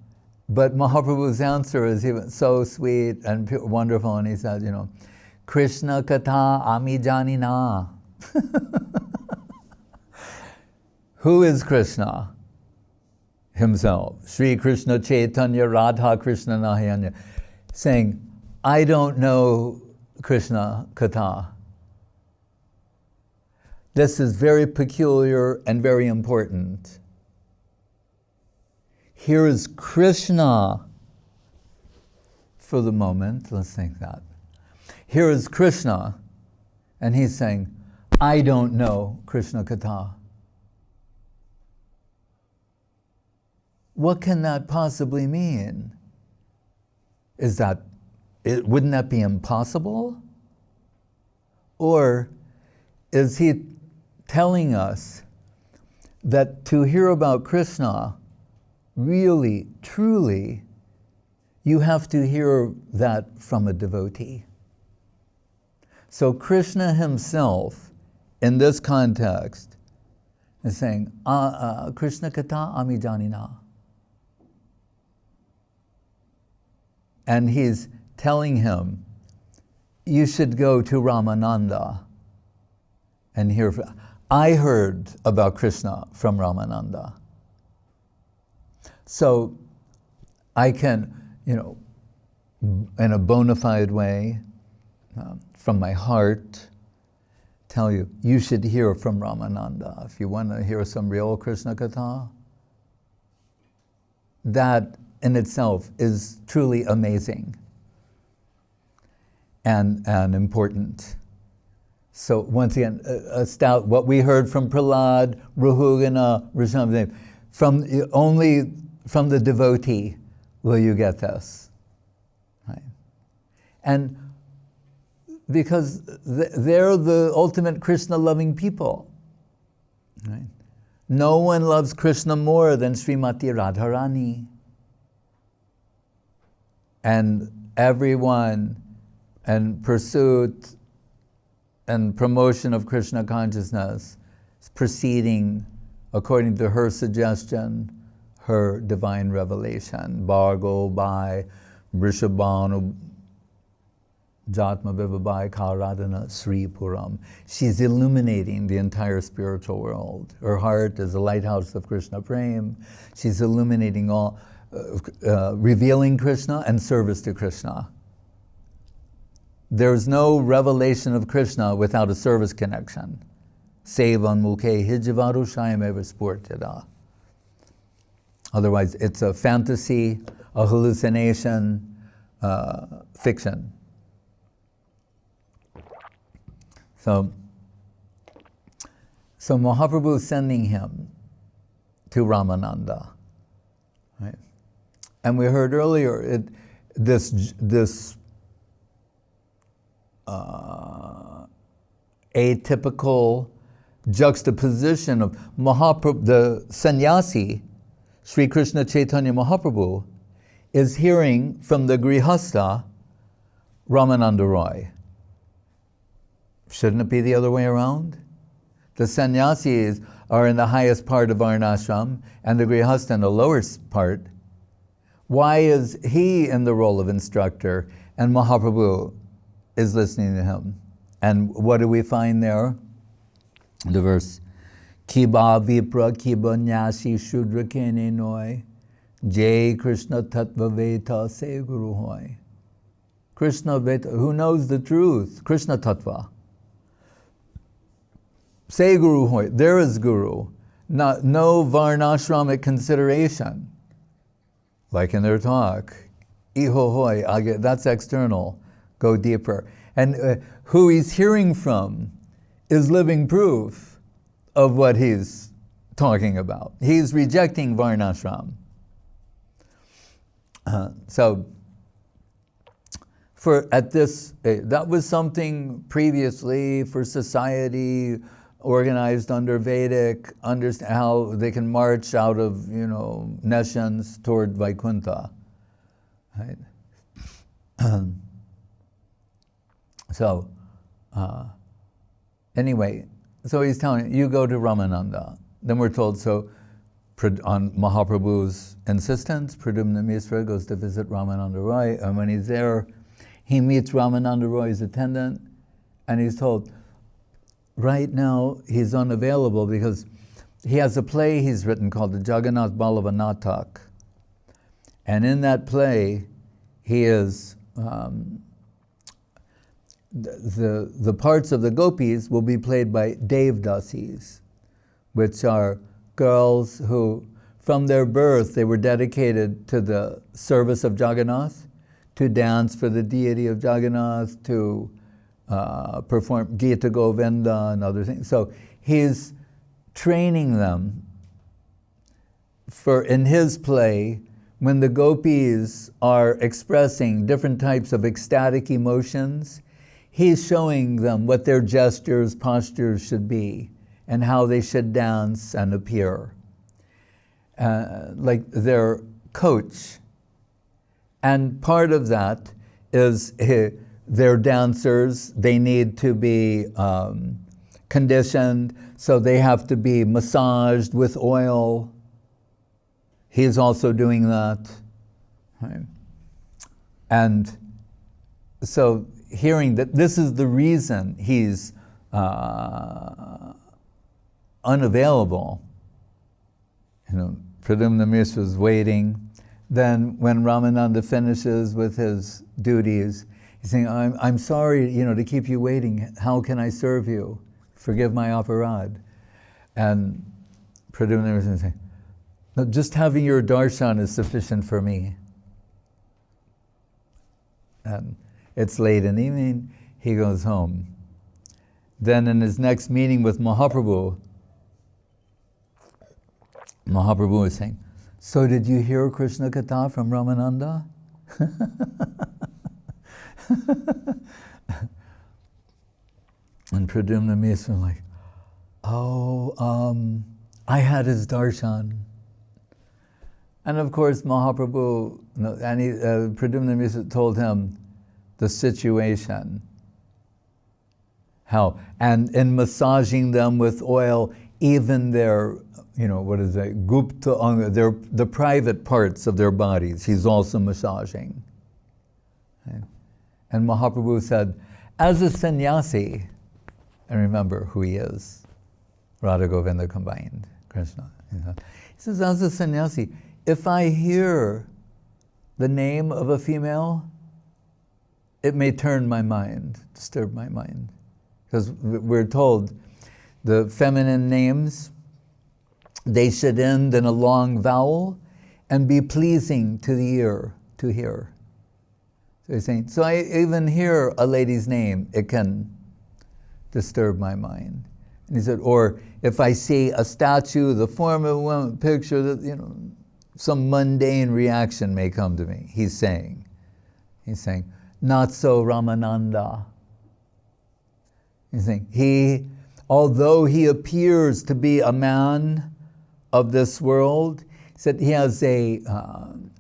Mahaprabhu's answer is even so sweet and pure, wonderful, and he says, you know, Krishna Kata Ami Janina. Who is Krishna? Himself. Sri Krishna Chaitanya Radha Krishna Nahayanya. Saying, I don't know Krishna Kata. This is very peculiar and very important. Here is Krishna for the moment. Let's think that. Here is Krishna, and he's saying, I don't know Krishna Kata. What can that possibly mean? Wouldn't that be impossible? Or is he telling us that to hear about Krishna, really, truly, you have to hear that from a devotee? So Krishna himself, in this context, is saying, Krishna Kata Ami Janina. And he's telling him, you should go to Ramananda and hear. I heard about Krishna from Ramananda. So I can, in a bona fide way, from my heart, tell you, you should hear from Ramananda. If you want to hear some real Krishna Katha, that in itself is truly amazing and important. So once again, what we heard from Prahlad, Rahugana, Rishabdev, only from the devotee will you get this. Right? And because they're the ultimate Krishna-loving people. Right? No one loves Krishna more than Srimati Radharani. And everyone in pursuit and promotion of Krishna consciousness is proceeding according to her suggestion, her divine revelation. Bhargo by Vrishabhanu Jatma Vivabai Karadana Sri Puram. She's illuminating the entire spiritual world. Her heart is a lighthouse of Krishna Prem. She's illuminating all, revealing Krishna and service to Krishna. There's no revelation of Krishna without a service connection. Sevan mukhe hijavaru shayam eva sportida. Otherwise, it's a fantasy, a hallucination, fiction. So Mahaprabhu is sending him to Ramananda. Right? And we heard earlier, this atypical juxtaposition of Mahaprabhu, the sannyasi, Sri Krishna Chaitanya Mahaprabhu, is hearing from the grihastha, Ramananda Roy. Shouldn't it be the other way around? The sannyasis are in the highest part of Varnashram and the grihastha in the lower part. Why is he in the role of instructor and Mahaprabhu is listening to him? And what do we find there? The verse, Kiba vipra kiba nyasi shudra kene noi, Jai Krishna tattva veta se guru hoy. Krishna veta, who knows the truth? Krishna tattva. Se guru hoy, there is guru. No varnashramic consideration. Like in their talk, iho hoy, that's external, go deeper. And who he's hearing from is living proof of what he's talking about. He's rejecting varnashram. So, that was something previously for society organized under Vedic, understand how they can march out of, nations toward Vaikuntha. Right? So, anyway, so he's telling you go to Ramananda. Then we're told, so on Mahaprabhu's insistence, Pradyumna Misra goes to visit Ramananda Roy, and when he's there, he meets Ramananda Roy's attendant, and he's told, right now he's unavailable because he has a play he's written called the Jagannath Ballava Natak. And in that play, he is, the parts of the gopis will be played by Devdasis, which are girls who, from their birth, they were dedicated to the service of Jagannath, to dance for the deity of Jagannath, to perform Gita Govinda and other things. So he's training them for, in his play, when the gopis are expressing different types of ecstatic emotions, he's showing them what their gestures, postures should be, and how they should dance and appear. Like their coach. And part of that is their dancers, they need to be conditioned, so they have to be massaged with oil. He's also doing that. Right? And so hearing that this is the reason he's unavailable, Pradyumna Misra is waiting. Then when Ramananda finishes with his duties, he's saying, I'm sorry, to keep you waiting. How can I serve you? Forgive my aparad. And Pradyumna Misra is saying, no, just having your darshan is sufficient for me. And it's late in the evening, he goes home. Then in his next meeting with Mahaprabhu is saying, so did you hear Krishna Katha from Ramananda? And Pradyumna Misra was like, I had his darshan. And of course Mahaprabhu, Pradyumna Misra told him the situation. How, and in massaging them with oil, even their, Gupta, the private parts of their bodies, he's also massaging. Right? And Mahaprabhu said, as a sannyasi, and remember who he is, Radha Govinda combined, Krishna. He says, as a sannyasi, if I hear the name of a female, it may turn my mind, disturb my mind. Because we're told the feminine names, they should end in a long vowel and be pleasing to the ear to hear. So he's saying, so I even hear a lady's name, it can disturb my mind. And he said, or if I see a statue, the form of a woman, picture, that some mundane reaction may come to me. He's saying, not so Ramananda. He's saying, although he appears to be a man of this world, he said he has a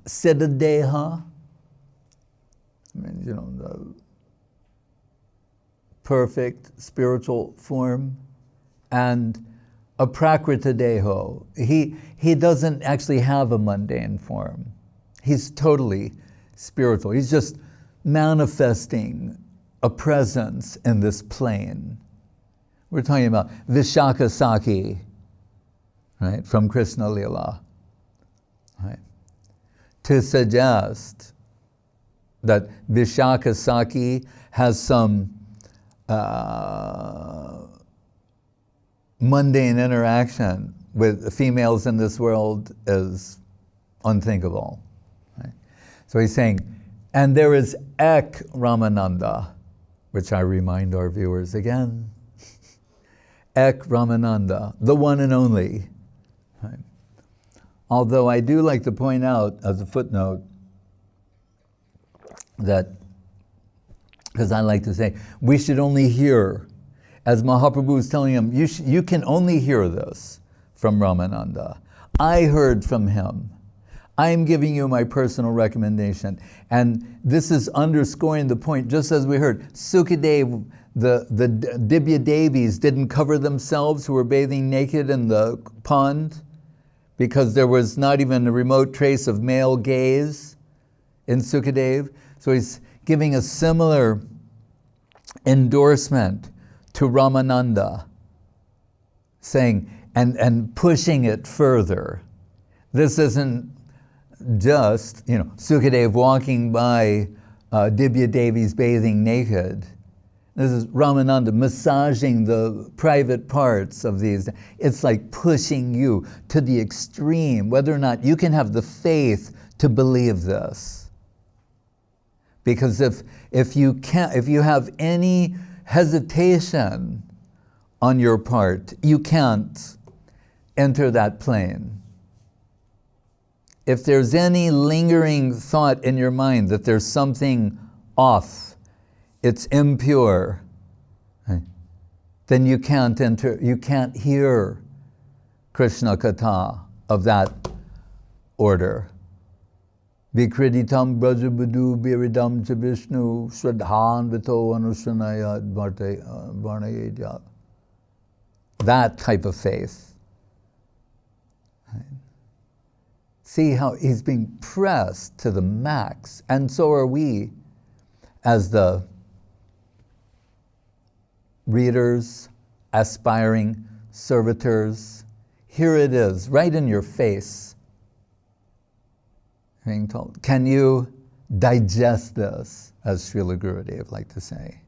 siddhadeha, the perfect spiritual form, and a prakrita deho. He doesn't actually have a mundane form. He's totally spiritual. He's just manifesting a presence in this plane. We're talking about Vishakasaki, right, from Krishna Lila, right? To suggest that Vishakasaki has some mundane interaction with females in this world is unthinkable. Right? So he's saying, and there is Ek Ramananda, which I remind our viewers again, Ek Ramananda, the one and only. Right? Although I do like to point out as a footnote that, because I like to say, we should only hear, as Mahaprabhu is telling him, you can only hear this from Ramananda. I heard from him. I am giving you my personal recommendation. And this is underscoring the point, just as we heard, Sukadev, the Dibya Devis didn't cover themselves who were bathing naked in the pond because there was not even a remote trace of male gaze in Sukadev. So he's giving a similar endorsement to Ramananda, saying, and pushing it further. This isn't just, Sukadev walking by Dibya Devis bathing naked. This is Ramananda massaging the private parts of these. It's like pushing you to the extreme, whether or not you can have the faith to believe this. Because if you have any hesitation on your part, you can't enter that plane. If there's any lingering thought in your mind that there's something off, it's impure, right, then you can't enter, you can't hear Krishna Katha of that order. Vikreditam brajabadu biridam cha Vishnu shradhan vito anusanayat varnayedya. That type of faith. Right. See how he's being pressed to the max, and so are we as the readers, aspiring servitors. Here it is, right in your face. Being told, can you digest this, as Srila Gurudev liked to say?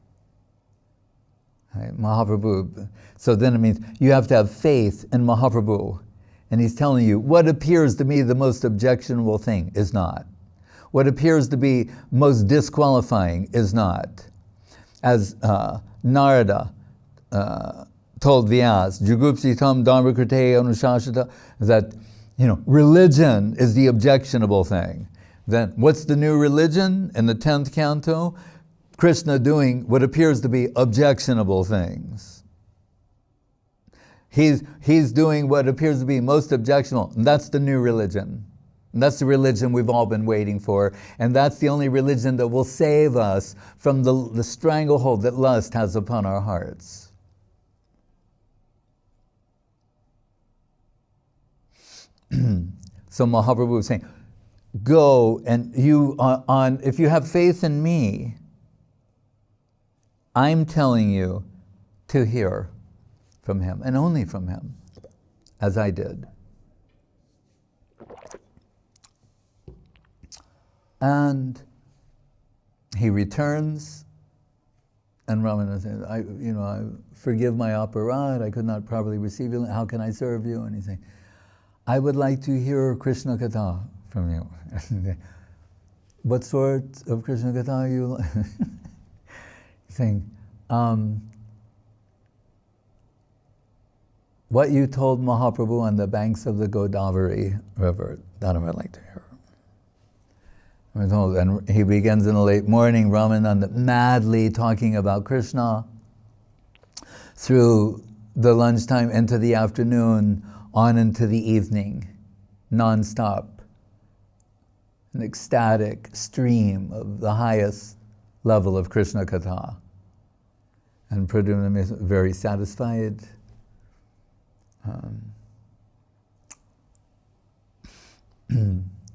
Right? Mahaprabhu, so then it means you have to have faith in Mahaprabhu. And he's telling you, what appears to me the most objectionable thing is not. What appears to be most disqualifying is not. As Narada told Vyas, Jugupsitam Dharmakrite Anushashita, that religion is the objectionable thing. Then what's the new religion in the 10th canto? Krishna doing what appears to be objectionable things. He's doing what appears to be most objectionable, and that's the new religion. And that's the religion we've all been waiting for, and that's the only religion that will save us from the stranglehold that lust has upon our hearts. So Mahaprabhu is saying, go and if you have faith in me, I'm telling you to hear from him, and only from him, as I did. And he returns, and Ramananda says, I forgive my aparad, I could not properly receive you, how can I serve you? And he's saying, I would like to hear Krishna Katha from you. What sort of Krishna Katha are you like? He's saying, what you told Mahaprabhu on the banks of the Godavari River, that I would like to hear. We're told, and he begins in the late morning, Ramananda madly talking about Krishna, through the lunchtime into the afternoon, on into the evening, non-stop. An ecstatic stream of the highest level of Krishna Katha. And Pradyumna is very satisfied.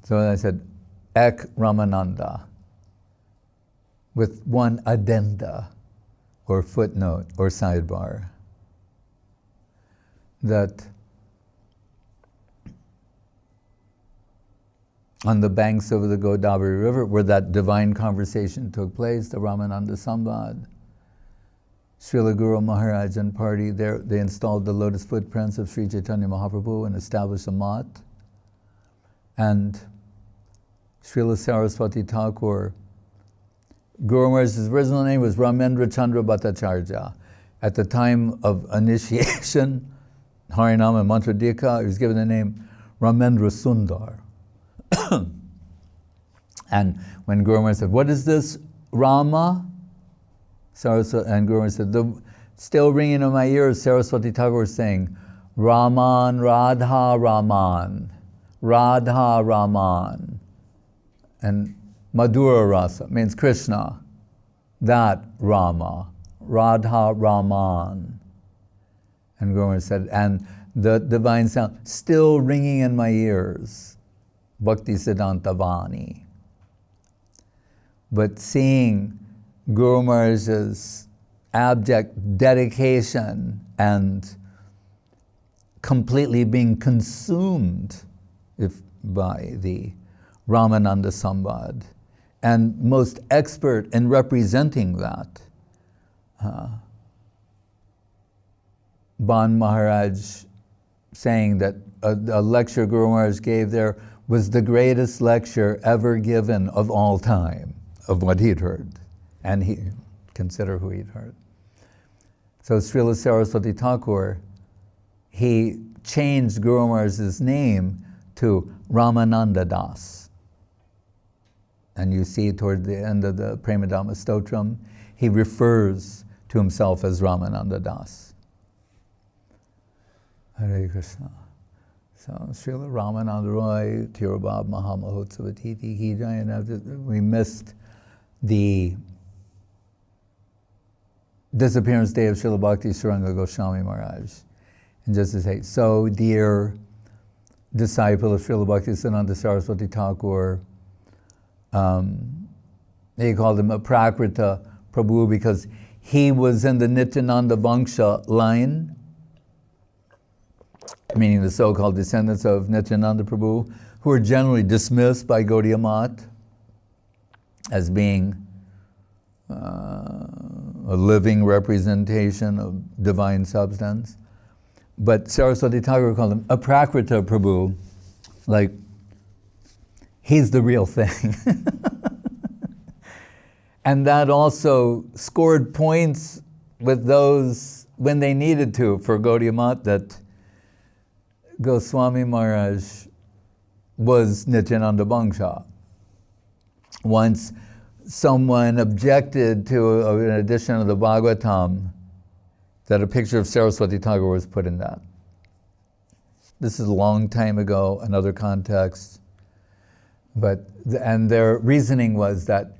So I said, Ek Ramananda, with one addenda, or footnote, or sidebar, that on the banks of the Godavari River, where that divine conversation took place, the Ramananda Sambad, Srila Guru Maharaj and party there, they installed the lotus footprints of Sri Chaitanya Mahaprabhu and established a mat. And Srila Saraswati Thakur, Guru Maharaj's original name was Ramendra Chandra Bhattacharya. At the time of initiation, Harinam and Mantra Dikha, he was given the name Ramendra Sundar. And when Guru Maharaj said, what is this, Rama? And Guru Maharaj said, still ringing in my ears, Saraswati Thakur saying, Raman, Radha, Raman, Radha, Raman. And Madhura Rasa means Krishna, that Rama, Radha, Raman. And Guru Maharaj said, and the divine sound still ringing in my ears, Bhakti Siddhanta Vani. But seeing Guru Maharaj's abject dedication and completely being consumed by the Ramananda Sambad, and most expert in representing that, Ban Maharaj saying that a lecture Guru Maharaj gave there was the greatest lecture ever given of all time, of what he'd heard. And he consider who he'd heard. So Srila Saraswati Thakur, he changed Guru Maharaj's name to Ramananda Das. And you see toward the end of the Premadhamma Stotram, he refers to himself as Ramananda Das. Hare Krishna. So Srila Ramananda Roy, Tirubab Mahamahotsavati Ki Jai, and we missed the disappearance day of Srila Bhakti Sudhir Goswami Maharaj. And just to say, so dear disciple of Srila Bhakti Siddhanta Saraswati Thakur, they called him a Prakrita Prabhu because he was in the Nityananda Vangsha line, meaning the so-called descendants of Nityananda Prabhu, who are generally dismissed by Gaudiya Math as being a living representation of divine substance. But Saraswati Thakur called him a Prakrita Prabhu, like he's the real thing. And that also scored points with those when they needed to for Gaudiya Math, that Goswami Maharaj was Nityananda Vangsha. Once someone objected to an edition of the Bhagavatam that a picture of Saraswati Thakur was put in that. This is a long time ago, another context. And their reasoning was that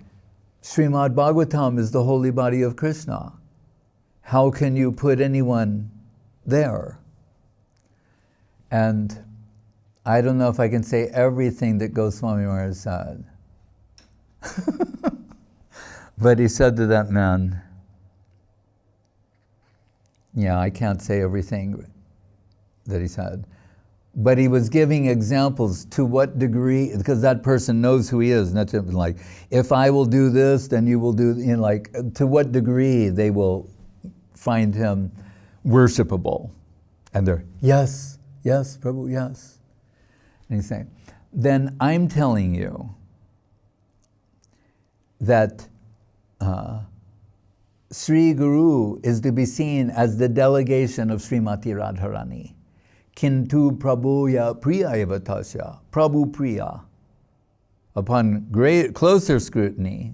Srimad Bhagavatam is the holy body of Krishna. How can you put anyone there? And I don't know if I can say everything that Goswami Maharaj said. But he said to that man, yeah, I can't say everything that he said. But he was giving examples to what degree, because that person knows who he is. Not to, like, if I will do this, then you will do, like, to what degree they will find him worshipable. And they're, yes, Prabhu, yes. And he's saying, then I'm telling you that Sri Guru is to be seen as the delegation of Srimati Radharani. Kintu Prabhuya Priya Evatasya, Prabhu Priya. Upon closer scrutiny,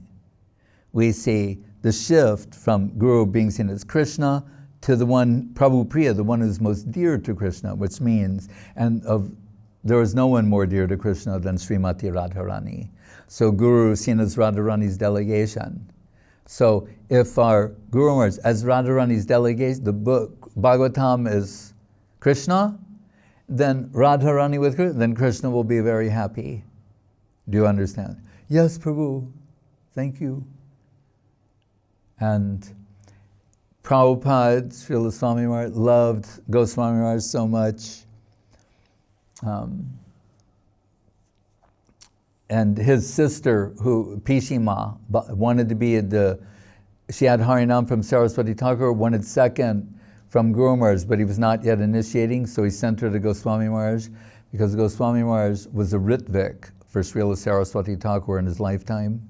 we see the shift from Guru being seen as Krishna to the one, Prabhu Priya, the one who's most dear to Krishna, which means, there is no one more dear to Krishna than Srimati Radharani. So Guru is seen as Radharani's delegation. So if our Guru Maharaj, as Radharani's delegation, the book Bhagavatam is Krishna, then Radharani with Krishna, then Krishna will be very happy. Do you understand? Yes, Prabhu. Thank you. And Prabhupada, Srila Swami Maharaj, loved Goswami Maharaj so much. And his sister, who Pishima, wanted to be she had Harinam from Saraswati Thakur, wanted second from Guru Maharaj, but he was not yet initiating, so he sent her to Goswami Maharaj, because Goswami Maharaj was a Ritvik for Srila Saraswati Thakur in his lifetime,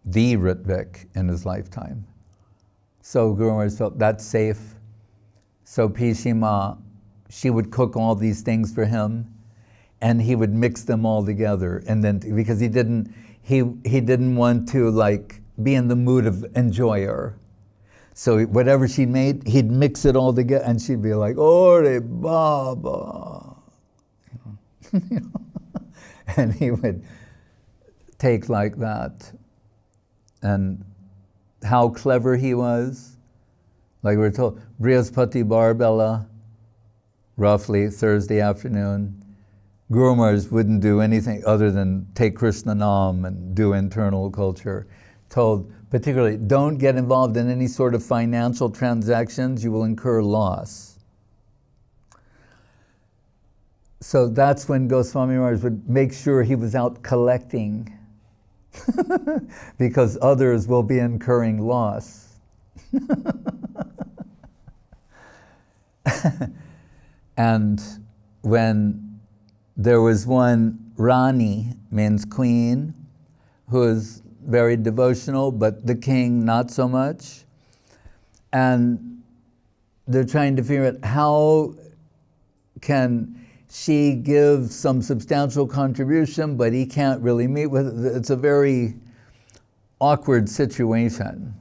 the Ritvik in his lifetime. So Guru Maharaj felt that's safe. So Pishima, she would cook all these things for him, and he would mix them all together. And then, because he didn't want to be in the mood of enjoyer. So whatever she made, he'd mix it all together, and she'd be like, "Ore Baba," and he would take like that. And how clever he was. Like we're told, Brihaspati Barbella, roughly Thursday afternoon, Guru Maharaj wouldn't do anything other than take Krishna Nam and do internal culture. Told, particularly, don't get involved in any sort of financial transactions, you will incur loss. So that's when Goswami Maharaj would make sure he was out collecting because others will be incurring loss. And when there was one Rani, means queen, who is very devotional, but the king not so much. And they're trying to figure out how can she give some substantial contribution, but he can't really meet with it. It's a very awkward situation.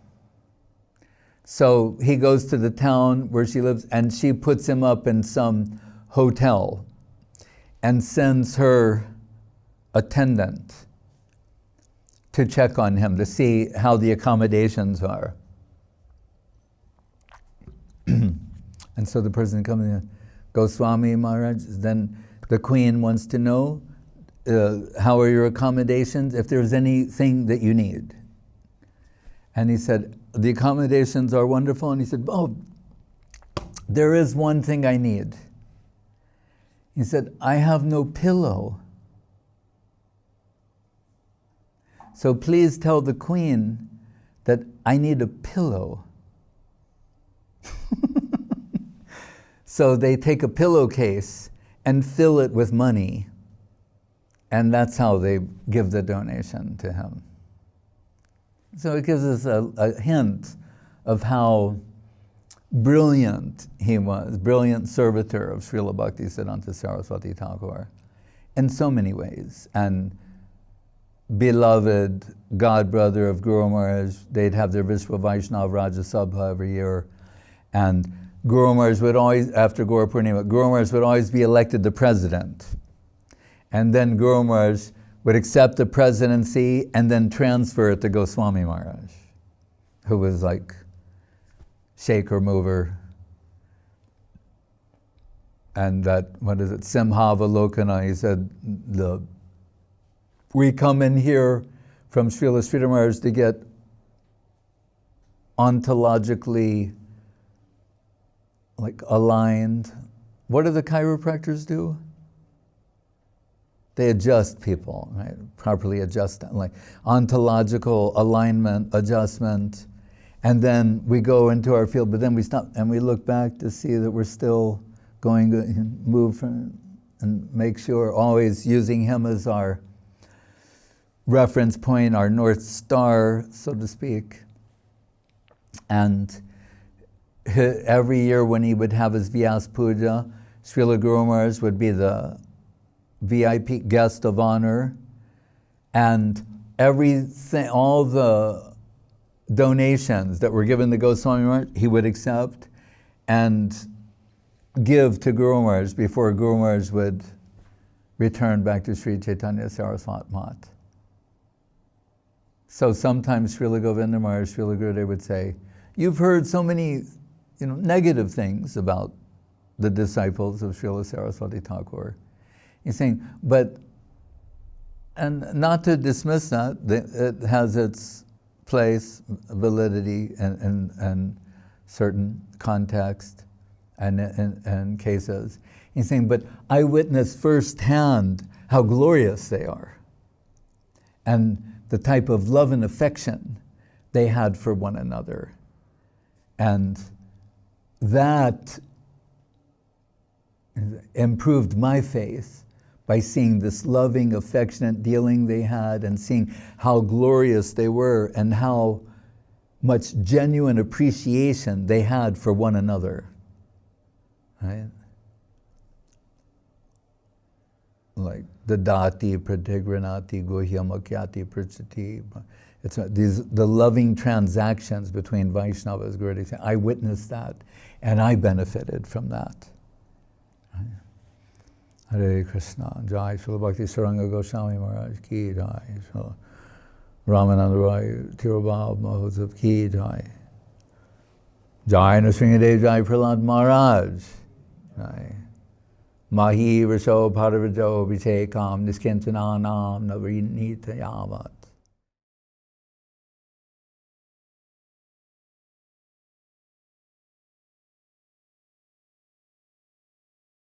So he goes to the town where she lives, and she puts him up in some hotel and sends her attendant to check on him, to see how the accommodations are. And so the person comes in, Goswami Maharaj, then the queen wants to know, how are your accommodations, if there's anything that you need. And he said, the accommodations are wonderful. And he said, oh, there is one thing I need. He said, I have no pillow. So please tell the queen that I need a pillow. So they take a pillowcase and fill it with money. And that's how they give the donation to him. So it gives us a hint of how brilliant he was, brilliant servitor of Srila Bhakti Siddhanta Saraswati Thakur in so many ways. And beloved godbrother of Guru Maharaj, they'd have their Vishwa Vaishnav Raja Sabha every year. And Guru Maharaj would always, after Gaura Purnima, Guru Maharaj would always be elected the president. And then Guru Maharaj would accept the presidency and then transfer it to Goswami Maharaj, who was like shaker mover. And that, Simhavalokana, he said, we come in here from Srila Sridhar Maharaj to get ontologically aligned. What do the chiropractors do? They adjust people, right? Properly adjust them, like ontological alignment, adjustment, and then we go into our field, but then we stop and we look back to see that we're still going to move from, and make sure, always using him as our reference point, our North Star, so to speak. And every year when he would have his Vyas Puja, Srila Guru Maharaj would be the VIP guest of honor, and everything, all the donations that were given to Goswami Maharaj, he would accept and give to Guru Maharaj before Guru Maharaj would return back to Sri Chaitanya Saraswat Mat. So sometimes Srila Govinda Maharaj, Srila Gurudev would say, "You've heard so many, negative things about the disciples of Srila Saraswati Thakur." He's saying, and not to dismiss that, it has its place, validity, and certain context and cases. He's saying, but I witnessed firsthand how glorious they are, and the type of love and affection they had for one another. And that improved my faith by seeing this loving, affectionate dealing they had, and seeing how glorious they were and how much genuine appreciation they had for one another. Right? Like the dati, pratigranati, guhyamakyati, prachati. It's the loving transactions between Vaishnavas, Gurudev. I witnessed that, and I benefited from that. Hare Krishna, Jai Srila Bhakti Sudhir Goswami Maharaj ki Jai, Srila Ramananda Tirobhav Mahotsab ki Jai, Jai Nrsingadev Jai Prahlad Maharaj, Jai Mahi Rasho Bhadavajo Vichekam Niskintananam Navarinita Yavat.